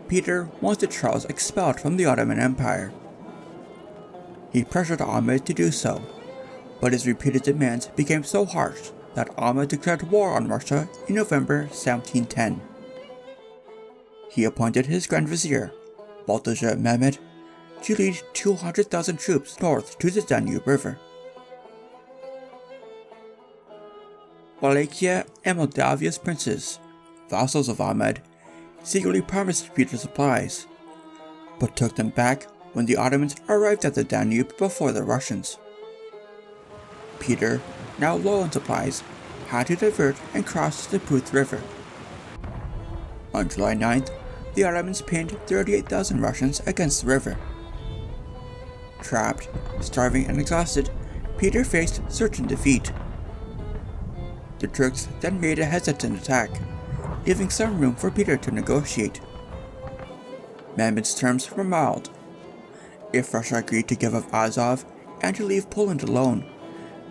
[SPEAKER 1] Peter wanted Charles expelled from the Ottoman Empire. He pressured Ahmed to do so, but his repeated demands became so harsh that Ahmed declared war on Russia in November 1710. He appointed his Grand Vizier, Baltazar Mehmed, to lead 200,000 troops north to the Danube River. Wallachia and Moldavia's princes, vassals of Ahmed, secretly promised Peter supplies, but took them back when the Ottomans arrived at the Danube before the Russians. Peter, now low on supplies, had to divert and cross the Pruth River. On July 9th, the Ottomans pinned 38,000 Russians against the river. Trapped, starving, and exhausted, Peter faced certain defeat. The Turks then made a hesitant attack, leaving some room for Peter to negotiate. Mehmed's terms were mild. If Russia agreed to give up Azov and to leave Poland alone,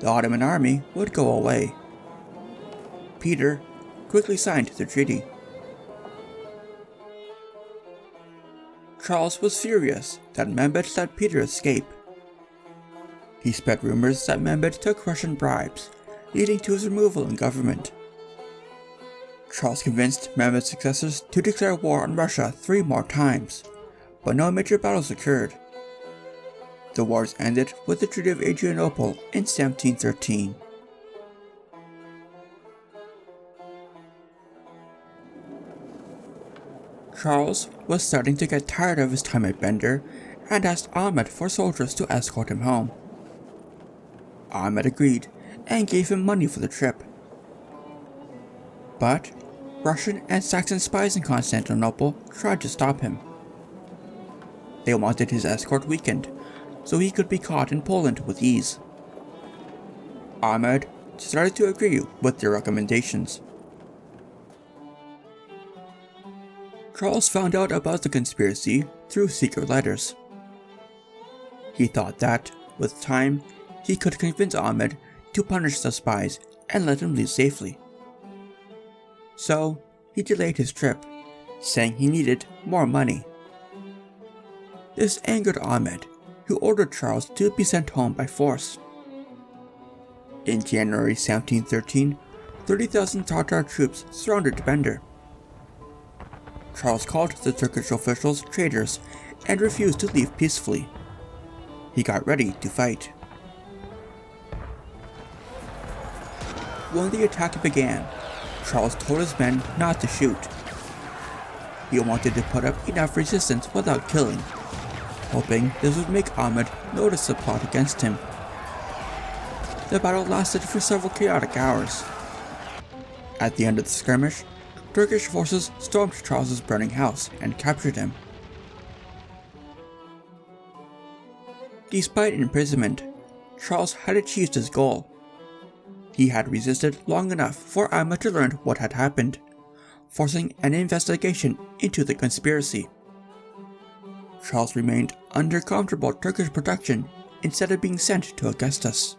[SPEAKER 1] the Ottoman army would go away. Peter quickly signed the treaty. Charles was furious that Mehmed let Peter escape. He spread rumors that Mehmed took Russian bribes, leading to his removal in government. Charles convinced Mehmed's successors to declare war on Russia 3 more times, but no major battles occurred. The wars ended with the Treaty of Adrianople in 1713. Charles was starting to get tired of his time at Bender and asked Ahmed for soldiers to escort him home. Ahmed agreed and gave him money for the trip. But Russian and Saxon spies in Constantinople tried to stop him. They wanted his escort weakened, so he could be caught in Poland with ease. Ahmed started to agree with their recommendations. Charles found out about the conspiracy through secret letters. He thought that, with time, he could convince Ahmed to punish the spies and let him leave safely. So, he delayed his trip, saying he needed more money. This angered Ahmed, who ordered Charles to be sent home by force. In January 1713, 30,000 Tatar troops surrounded Bender. Charles called the Turkish officials traitors and refused to leave peacefully. He got ready to fight. When the attack began, Charles told his men not to shoot. He wanted to put up enough resistance without killing, hoping this would make Ahmed notice the plot against him. The battle lasted for several chaotic hours. At the end of the skirmish, Turkish forces stormed Charles's burning house and captured him. Despite imprisonment, Charles had achieved his goal. He had resisted long enough for Ahmed to learn what had happened, forcing an investigation into the conspiracy. Charles remained under comfortable Turkish protection instead of being sent to Augustus.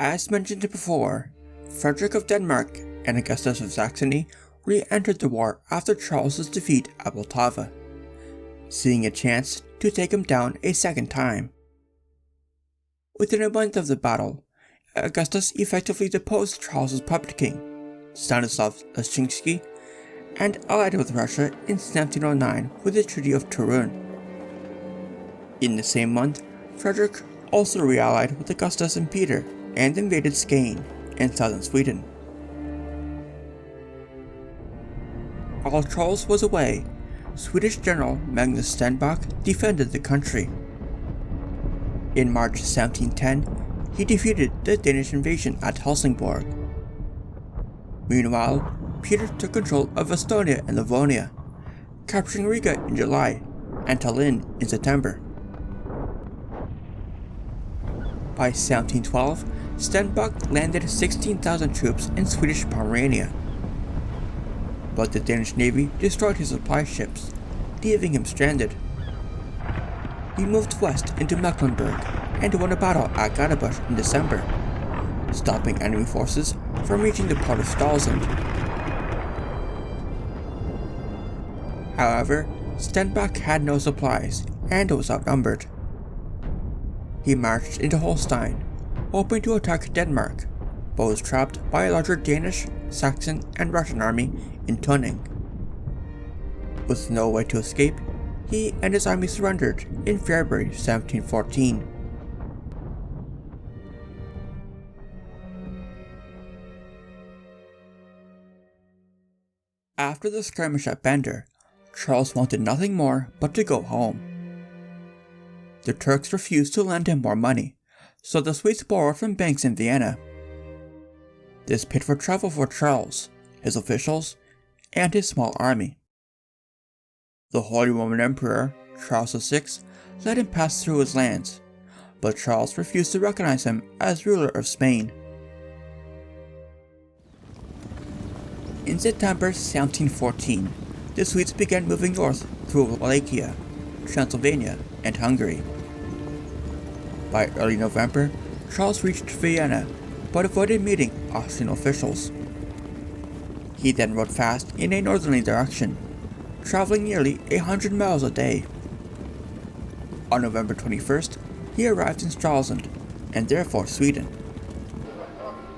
[SPEAKER 1] As mentioned before, Frederick of Denmark and Augustus of Saxony re-entered the war after Charles's defeat at Poltava, seeing a chance to take him down a second time. Within a month of the battle, Augustus effectively deposed Charles's puppet king, Stanislav Leszczynski, and allied with Russia in 1709 with the Treaty of Turin. In the same month, Frederick also re-allied with Augustus and Peter and invaded Skane in southern Sweden. While Charles was away, Swedish General Magnus Stenbock defended the country. In March 1710, he defeated the Danish invasion at Helsingborg. Meanwhile, Peter took control of Estonia and Livonia, capturing Riga in July and Tallinn in September. By 1712, Stenbock landed 16,000 troops in Swedish Pomerania. But the Danish navy destroyed his supply ships, leaving him stranded. He moved west into Mecklenburg and won a battle at Gadebusch in December, stopping enemy forces from reaching the port of Stralsund. However, Stenbock had no supplies and was outnumbered. He marched into Holstein, hoping to attack Denmark, but was trapped by a larger Danish, Saxon, and Russian army in Tunning. With no way to escape, he and his army surrendered in February 1714. After the skirmish at Bender, Charles wanted nothing more but to go home. The Turks refused to lend him more money, so the Swedes borrowed from banks in Vienna. This paid for travel for Charles, his officials, and his small army. The Holy Roman Emperor, Charles VI, let him pass through his lands, but Charles refused to recognize him as ruler of Spain. In September 1714, the Swedes began moving north through Wallachia, Transylvania, and Hungary. By early November, Charles reached Vienna, but avoided meeting Austrian officials. He then rode fast in a northerly direction, traveling nearly 100 miles a day. On November 21st, he arrived in Stralsund, and therefore Sweden.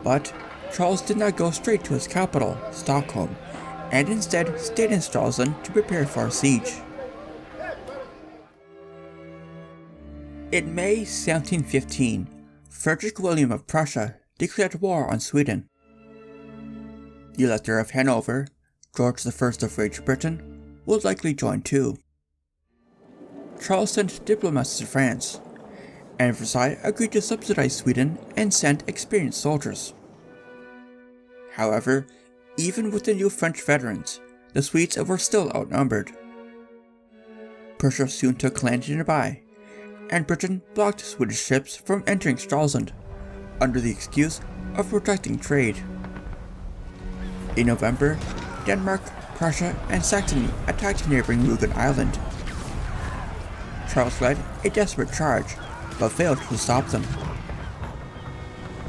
[SPEAKER 1] But Charles did not go straight to his capital, Stockholm, and instead stayed in Stralsund to prepare for a siege. In May 1715, Frederick William of Prussia declared war on Sweden. The Elector of Hanover, George I of Great Britain, would likely join too. Charles sent diplomats to France, and Versailles agreed to subsidize Sweden and send experienced soldiers. However, even with the new French veterans, the Swedes were still outnumbered. Prussia soon took land nearby, and Britain blocked Swedish ships from entering Stralsund, under the excuse of protecting trade. In November, Denmark, Prussia, and Saxony attacked neighboring Rügen Island. Charles led a desperate charge, but failed to stop them.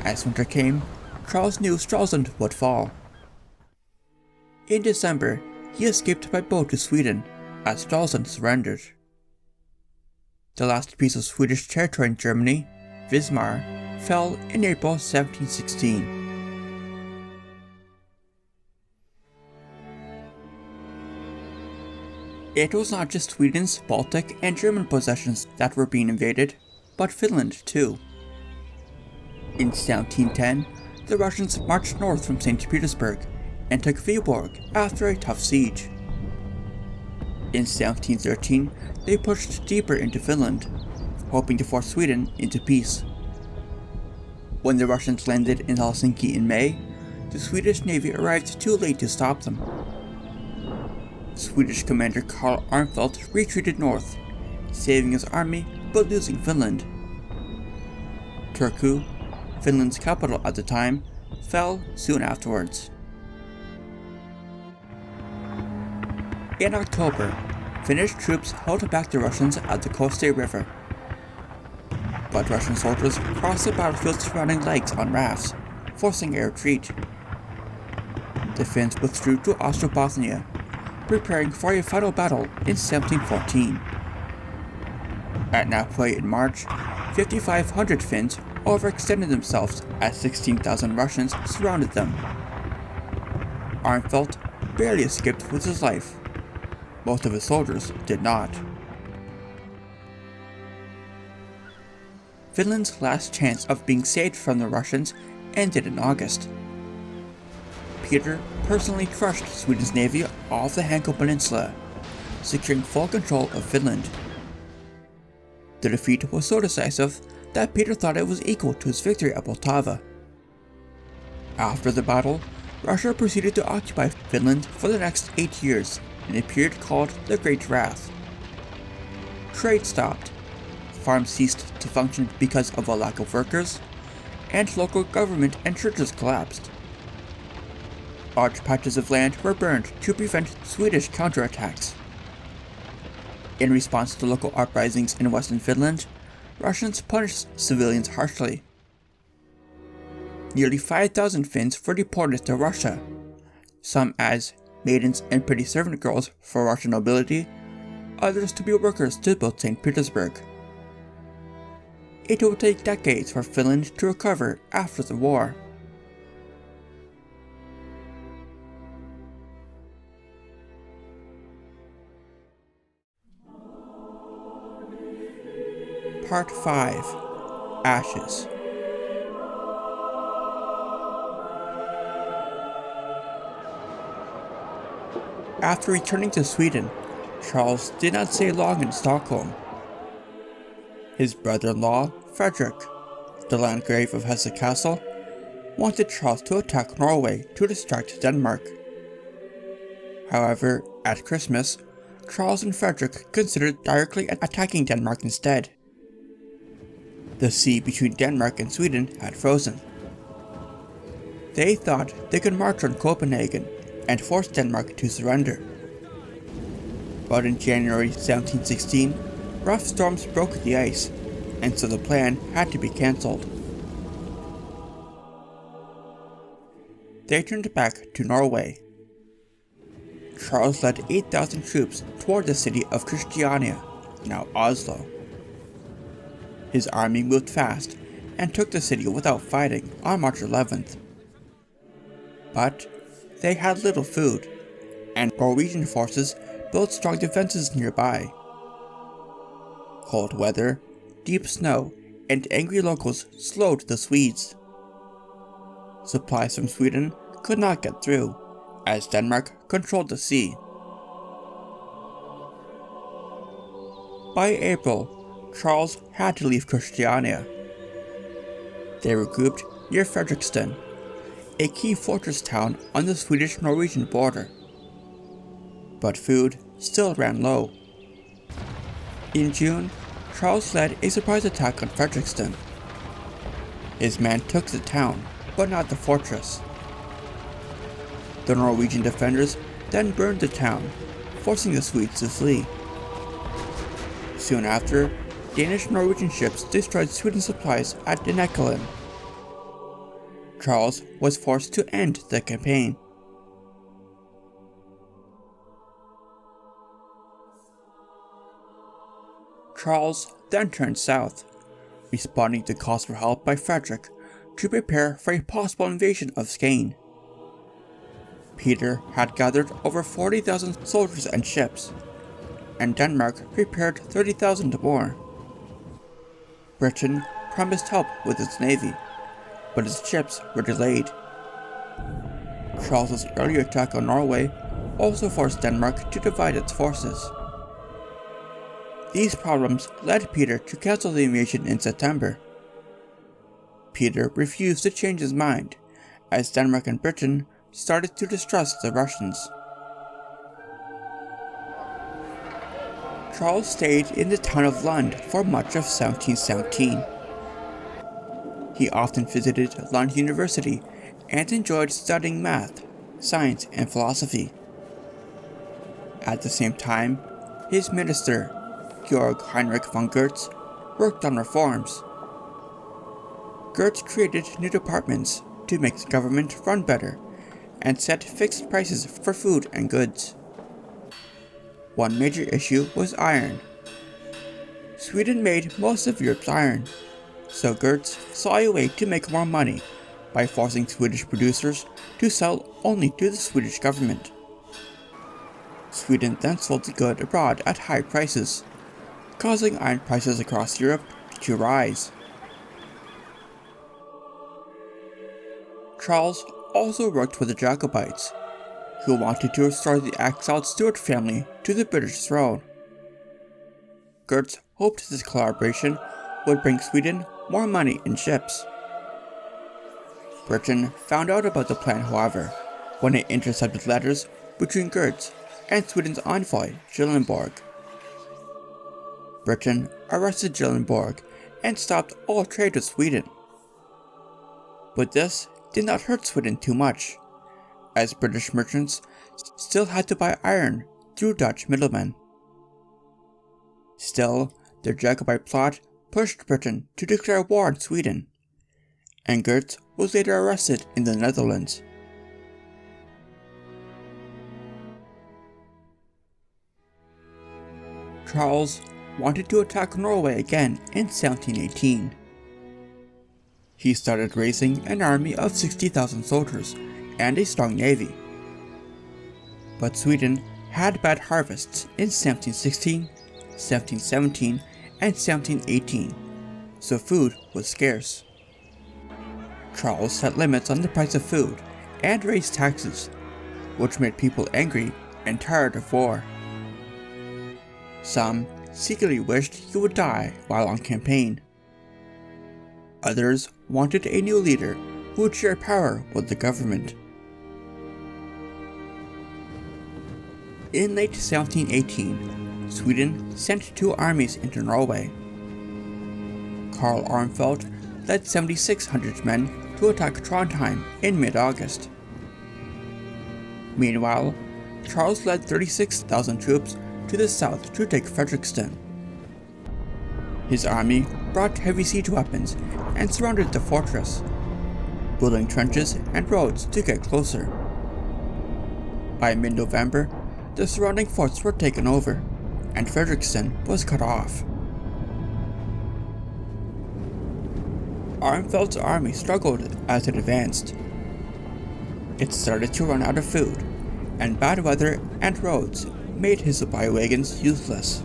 [SPEAKER 1] As winter came, Charles knew Stralsund would fall. In December, he escaped by boat to Sweden, as Stralsund surrendered. The last piece of Swedish territory in Germany, Wismar, fell in April 1716. It was not just Sweden's Baltic and German possessions that were being invaded, but Finland too. In 1710, the Russians marched north from St. Petersburg and took Viborg after a tough siege. In 1713, they pushed deeper into Finland, hoping to force Sweden into peace. When the Russians landed in Helsinki in May, the Swedish navy arrived too late to stop them. Swedish commander Karl Armfelt retreated north, saving his army but losing Finland. Turku, Finland's capital at the time, fell soon afterwards. In October, Finnish troops held back the Russians at the Koster River. but Russian soldiers crossed the battlefield's surrounding lakes on rafts, forcing a retreat. The Finns withdrew to Ostrobothnia, preparing for a final battle in 1714. At Napoe in March, 5,500 Finns overextended themselves as 16,000 Russians surrounded them. Armfeldt barely escaped with his life. Most of his soldiers did not. Finland's last chance of being saved from the Russians ended in August. Peter personally crushed Sweden's navy off the Hanko Peninsula, securing full control of Finland. The defeat was so decisive that Peter thought it was equal to his victory at Poltava. After the battle, Russia proceeded to occupy Finland for the next 8 years in a period called the Great Wrath. Trade stopped, farms ceased to function because of a lack of workers, and local government and churches collapsed. Large patches of land were burned to prevent Swedish counterattacks. In response to local uprisings in western Finland, Russians punished civilians harshly. Nearly 5,000 Finns were deported to Russia, some as maidens and pretty servant girls for Russian nobility, others to be workers to build St. Petersburg. It would take decades for Finland to recover after the war. Part 5. Ashes. After returning to Sweden, Charles did not stay long in Stockholm. His brother-in-law, Frederick, the Landgrave of Hesse Castle, wanted Charles to attack Norway to distract Denmark. However, at Christmas, Charles and Frederick considered directly attacking Denmark instead. The sea between Denmark and Sweden had frozen. They thought they could march on Copenhagen and force Denmark to surrender. But in January 1716, rough storms broke the ice, and so the plan had to be cancelled. They turned back to Norway. Charles led 8,000 troops toward the city of Christiania, now Oslo. His army moved fast and took the city without fighting on March 11th. But they had little food, and Norwegian forces built strong defenses nearby. Cold weather, deep snow, and angry locals slowed the Swedes. Supplies from Sweden could not get through, as Denmark controlled the sea. By April, Charles had to leave Christiania. They regrouped near Fredrikstad, a key fortress town on the Swedish-Norwegian border. But food still ran low. In June, Charles led a surprise attack on Fredrikstad. His men took the town, but not the fortress. The Norwegian defenders then burned the town, forcing the Swedes to flee. Soon after, Danish-Norwegian ships destroyed Sweden's supplies at Dannekelen. Charles was forced to end the campaign. Charles then turned south, responding to calls for help by Frederick to prepare for a possible invasion of Skane. Peter had gathered over 40,000 soldiers and ships, and Denmark prepared 30,000 more. Britain promised help with its navy, but its ships were delayed. Charles's early attack on Norway also forced Denmark to divide its forces. These problems led Peter to cancel the invasion in September. Peter refused to change his mind, as Denmark and Britain started to distrust the Russians. Charles stayed in the town of Lund for much of 1717. He often visited Lund University and enjoyed studying math, science, and philosophy. At the same time, his minister, Georg Heinrich von Goetz, worked on reforms, Gerd created new departments to make the government run better and set fixed prices for food and goods. One major issue was iron. Sweden made most of Europe's iron, so Gerd saw a way to make more money by forcing Swedish producers to sell only to the Swedish government. Sweden then sold the good abroad at high prices, causing iron prices across Europe to rise. Charles also worked with the Jacobites, who wanted to restore the exiled Stuart family to the British throne. Gerd hoped this collaboration would bring Sweden more money in ships. Britain found out about the plan, however, when it intercepted letters between Gerd and Sweden's envoy, Gyllenborg. Britain arrested Gyllenborg and stopped all trade with Sweden. But this did not hurt Sweden too much, as British merchants still had to buy iron through Dutch middlemen. Still, the Jacobite plot pushed Britain to declare war on Sweden, and Gerd was later arrested in the Netherlands. Charles wanted to attack Norway again in 1718. He started raising an army of 60,000 soldiers and a strong navy. But Sweden had bad harvests in 1716, 1717, and 1718, so food was scarce. Charles set limits on the price of food and raised taxes, which made people angry and tired of war. Some secretly wished he would die while on campaign. Others wanted a new leader who would share power with the government. In late 1718, Sweden sent 2 armies into Norway. Karl Armfeldt led 7,600 men to attack Trondheim in mid-August. Meanwhile, Charles led 36,000 troops to the south to take Fredrikstad. His army brought heavy siege weapons and surrounded the fortress, building trenches and roads to get closer. By mid-November, the surrounding forts were taken over, and Fredrikstad was cut off. Armfeldt's army struggled as it advanced. It started to run out of food, and bad weather and roads made his supply wagons useless.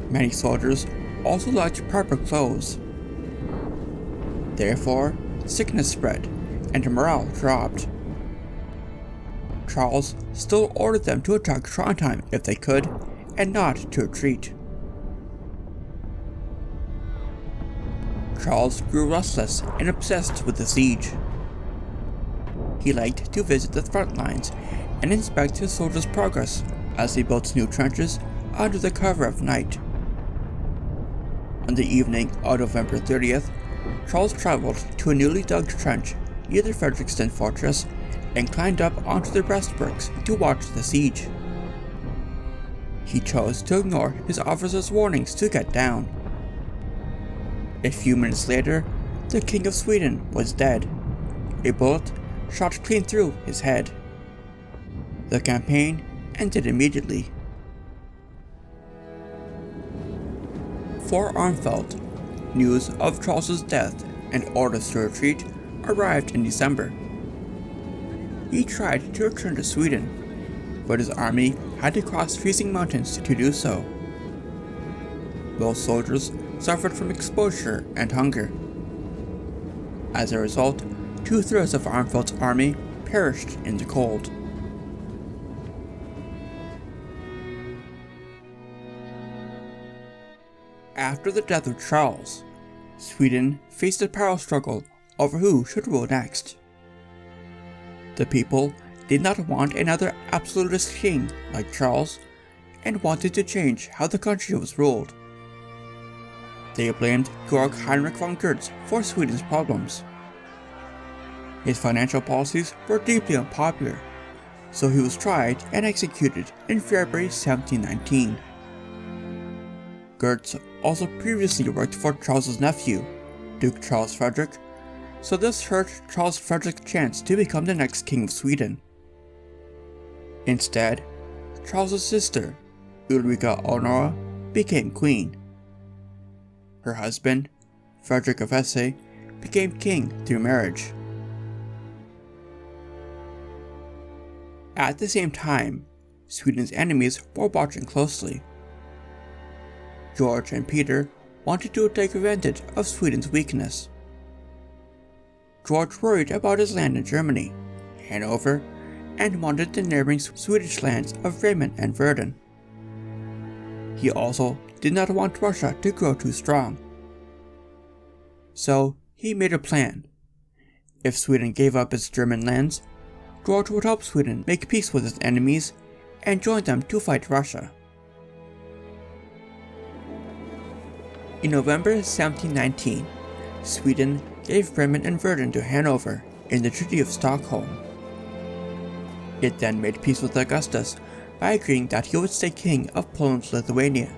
[SPEAKER 1] Many soldiers also lacked proper clothes. Therefore, sickness spread, and morale dropped. Charles still ordered them to attack Trondheim if they could, and not to retreat. Charles grew restless and obsessed with the siege. He liked to visit the front lines and inspect his soldiers' progress as they built new trenches under the cover of night. On the evening of November 30th, Charles traveled to a newly dug trench near the Fredrikstad fortress and climbed up onto the breastworks to watch the siege. He chose to ignore his officers' warnings to get down. A few minutes later, the King of Sweden was dead. A bullet shot clean through his head. The campaign ended immediately. For Armfeldt, news of Charles's death and orders to retreat arrived in December. He tried to return to Sweden, but his army had to cross freezing mountains to do so. Most soldiers suffered from exposure and hunger. As a result, 2/3 of Armfeldt's army perished in the cold. After the death of Charles, Sweden faced a power struggle over who should rule next. The people did not want another absolutist king like Charles, and wanted to change how the country was ruled. They blamed Georg Heinrich von Gerd for Sweden's problems. His financial policies were deeply unpopular, so he was tried and executed in February 1719. Gerd also previously worked for Charles's nephew, Duke Charles Frederick, so this hurt Charles Frederick's chance to become the next king of Sweden. Instead, Charles's sister, Ulrika Eleonora, became queen. Her husband, Frederick of Hesse, became king through marriage. At the same time, Sweden's enemies were watching closely. George and Peter wanted to take advantage of Sweden's weakness. George worried about his land in Germany, Hanover, and wanted the neighboring Swedish lands of Bremen and Verden. He also did not want Russia to grow too strong. So he made a plan. If Sweden gave up its German lands, George would help Sweden make peace with its enemies and join them to fight Russia. In November 1719, Sweden gave Bremen and Verden to Hanover in the Treaty of Stockholm. It then made peace with Augustus by agreeing that he would stay king of Poland-Lithuania,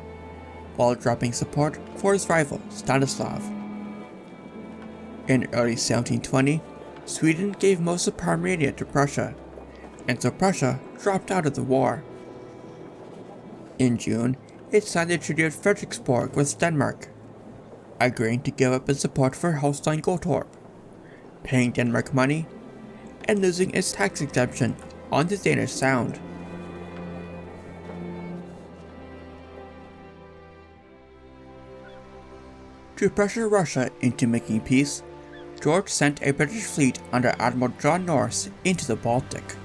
[SPEAKER 1] while dropping support for his rival Stanislav. In early 1720, Sweden gave most of Pomerania to Prussia, and so Prussia dropped out of the war. In June, it signed the Treaty of Frederiksborg with Denmark, agreeing to give up its support for Holstein-Gottorp, paying Denmark money, and losing its tax exemption on the Danish Sound. To pressure Russia into making peace, George sent a British fleet under Admiral John Norris into the Baltic.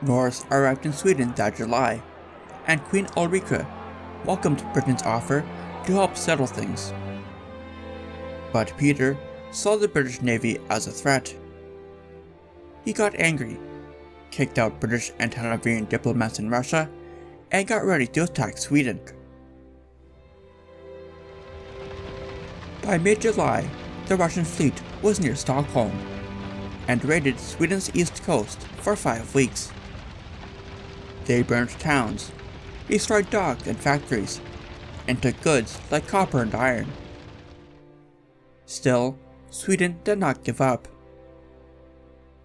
[SPEAKER 1] Norris arrived in Sweden that July, and Queen Ulrika welcomed Britain's offer to help settle things. But Peter saw the British Navy as a threat. He got angry, kicked out British and Hanoverian diplomats in Russia, and got ready to attack Sweden. By mid-July, the Russian fleet was near Stockholm, and raided Sweden's east coast for 5 weeks. They burned towns, destroyed docks and factories, and took goods like copper and iron. Still, Sweden did not give up.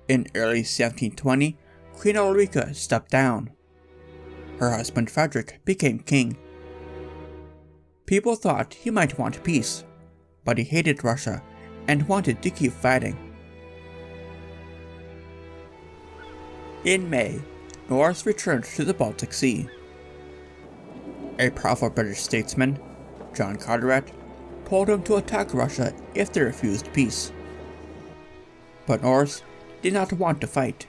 [SPEAKER 1] In early 1720, Queen Ulrika stepped down. Her husband Frederick became king. People thought he might want peace, but he hated Russia and wanted to keep fighting. In May, Norris returned to the Baltic Sea. A powerful British statesman, John Carteret, told him to attack Russia if they refused peace. But Norris did not want to fight.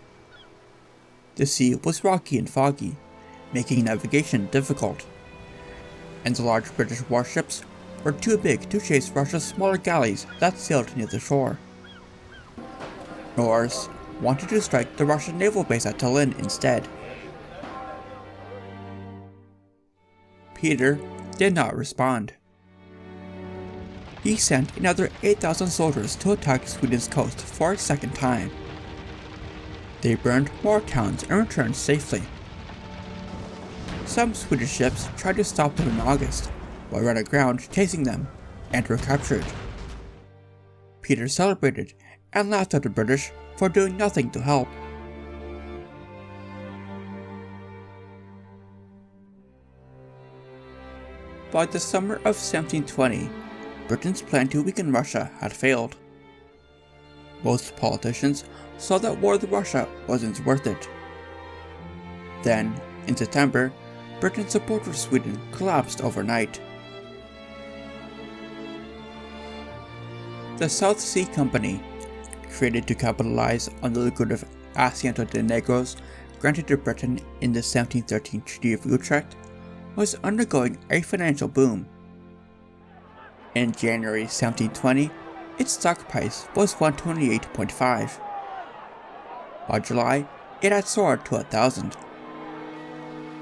[SPEAKER 1] The sea was rocky and foggy, making navigation difficult, and the large British warships were too big to chase Russia's smaller galleys that sailed near the shore. Norris wanted to strike the Russian naval base at Tallinn instead. Peter did not respond. He sent another 8,000 soldiers to attack Sweden's coast for a second time. They burned more towns and returned safely. Some Swedish ships tried to stop them in August, but ran aground chasing them, and were captured. Peter celebrated and laughed at the British for doing nothing to help. By the summer of 1720, Britain's plan to weaken Russia had failed. Most politicians saw that war with Russia wasn't worth it. Then, in September, Britain's support for Sweden collapsed overnight. The South Sea Company, created to capitalize on the lucrative Asiento de Negros granted to Britain in the 1713 Treaty of Utrecht, was undergoing a financial boom. In January 1720, its stock price was 128.5. By July, it had soared to 1,000.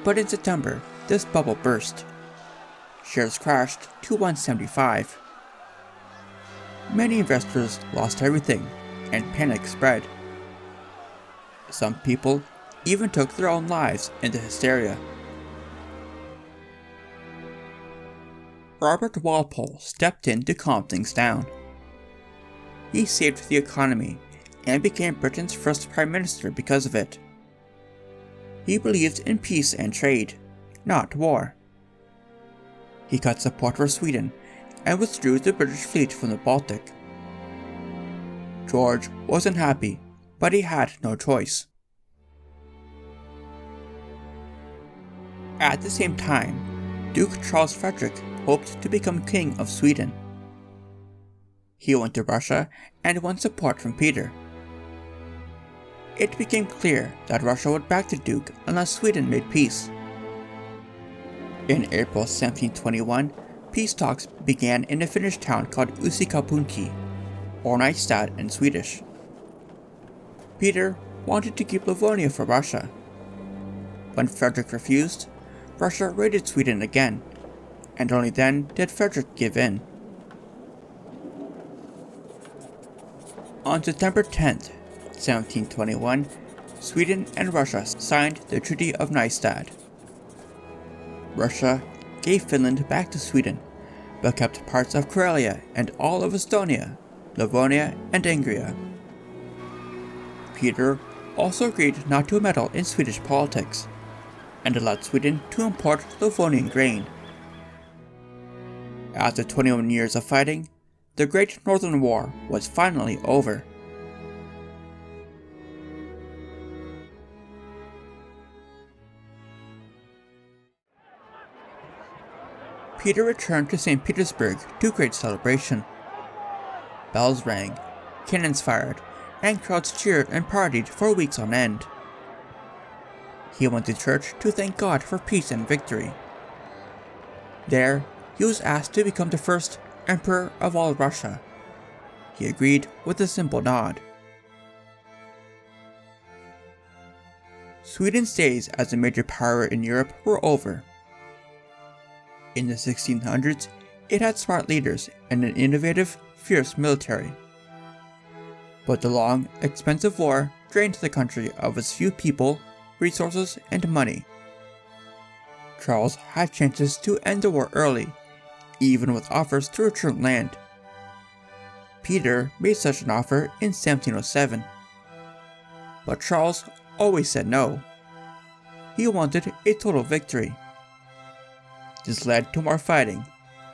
[SPEAKER 1] But in September, this bubble burst. Shares crashed to 175. Many investors lost everything, and panic spread. Some people even took their own lives in the hysteria. Robert Walpole stepped in to calm things down. He saved the economy and became Britain's first Prime Minister because of it. He believed in peace and trade, not war. He cut support for Sweden and withdrew the British fleet from the Baltic. George wasn't happy, but he had no choice. At the same time, Duke Charles Frederick hoped to become King of Sweden. He went to Russia and won support from Peter. It became clear that Russia would back the Duke unless Sweden made peace. In April 1721, peace talks began in a Finnish town called Uusikaupunki, or Nystad in Swedish. Peter wanted to keep Livonia for Russia. When Frederick refused, Russia raided Sweden again, and only then did Frederick give in. On September 10th, 1721, Sweden and Russia signed the Treaty of Nystad. Russia gave Finland back to Sweden, but kept parts of Karelia and all of Estonia, Livonia, and Ingria. Peter also agreed not to meddle in Swedish politics, and allowed Sweden to import Livonian grain. After 21 years of fighting, the Great Northern War was finally over. Peter returned to St. Petersburg to great celebration. Bells rang, cannons fired, and crowds cheered and partied for weeks on end. He went to church to thank God for peace and victory. There, he was asked to become the first Emperor of all Russia. He agreed with a simple nod. Sweden's days as a major power in Europe were over. In the 1600s, it had smart leaders and an innovative, fierce military. But the long, expensive war drained the country of its few people, resources, and money. Charles had chances to end the war early, even with offers to return land. Peter made such an offer in 1707. But Charles always said no. He wanted a total victory. This led to more fighting,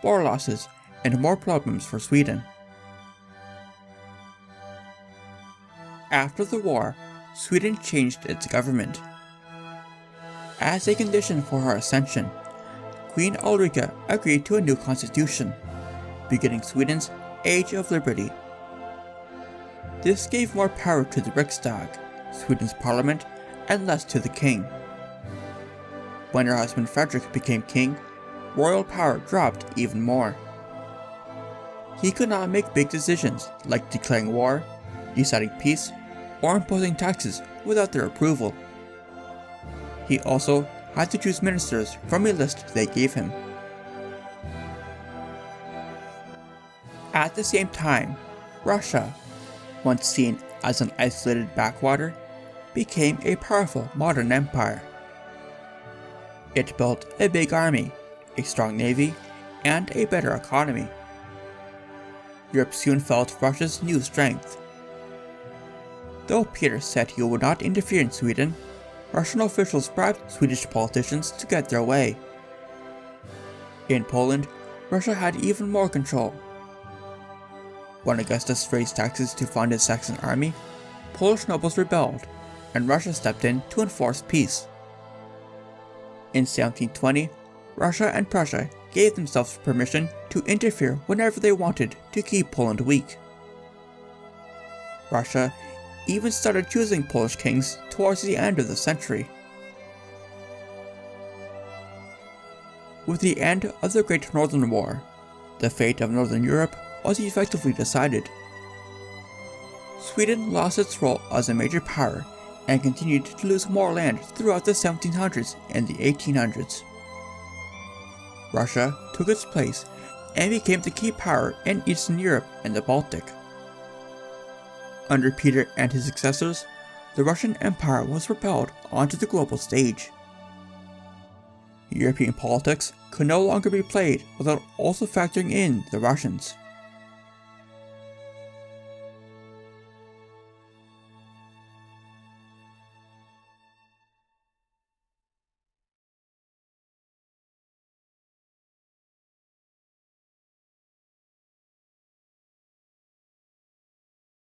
[SPEAKER 1] war losses, and more problems for Sweden. After the war, Sweden changed its government. As a condition for her ascension, Queen Ulrika agreed to a new constitution, beginning Sweden's Age of Liberty. This gave more power to the Riksdag, Sweden's parliament, and less to the king. When her husband Frederick became king, royal power dropped even more. He could not make big decisions like declaring war, deciding peace, or imposing taxes without their approval. He also had to choose ministers from a list they gave him. At the same time, Russia, once seen as an isolated backwater, became a powerful modern empire. It built a big army, a strong navy, and a better economy. Europe soon felt Russia's new strength. Though Peter said he would not interfere in Sweden, Russian officials bribed Swedish politicians to get their way. In Poland, Russia had even more control. When Augustus raised taxes to fund his Saxon army, Polish nobles rebelled, and Russia stepped in to enforce peace. In 1720, Russia and Prussia gave themselves permission to interfere whenever they wanted to keep Poland weak. Russia even started choosing Polish kings towards the end of the century. With the end of the Great Northern War, the fate of Northern Europe was effectively decided. Sweden lost its role as a major power and continued to lose more land throughout the 1700s and the 1800s. Russia took its place and became the key power in Eastern Europe and the Baltic. Under Peter and his successors, the Russian Empire was propelled onto the global stage. European politics could no longer be played without also factoring in the Russians.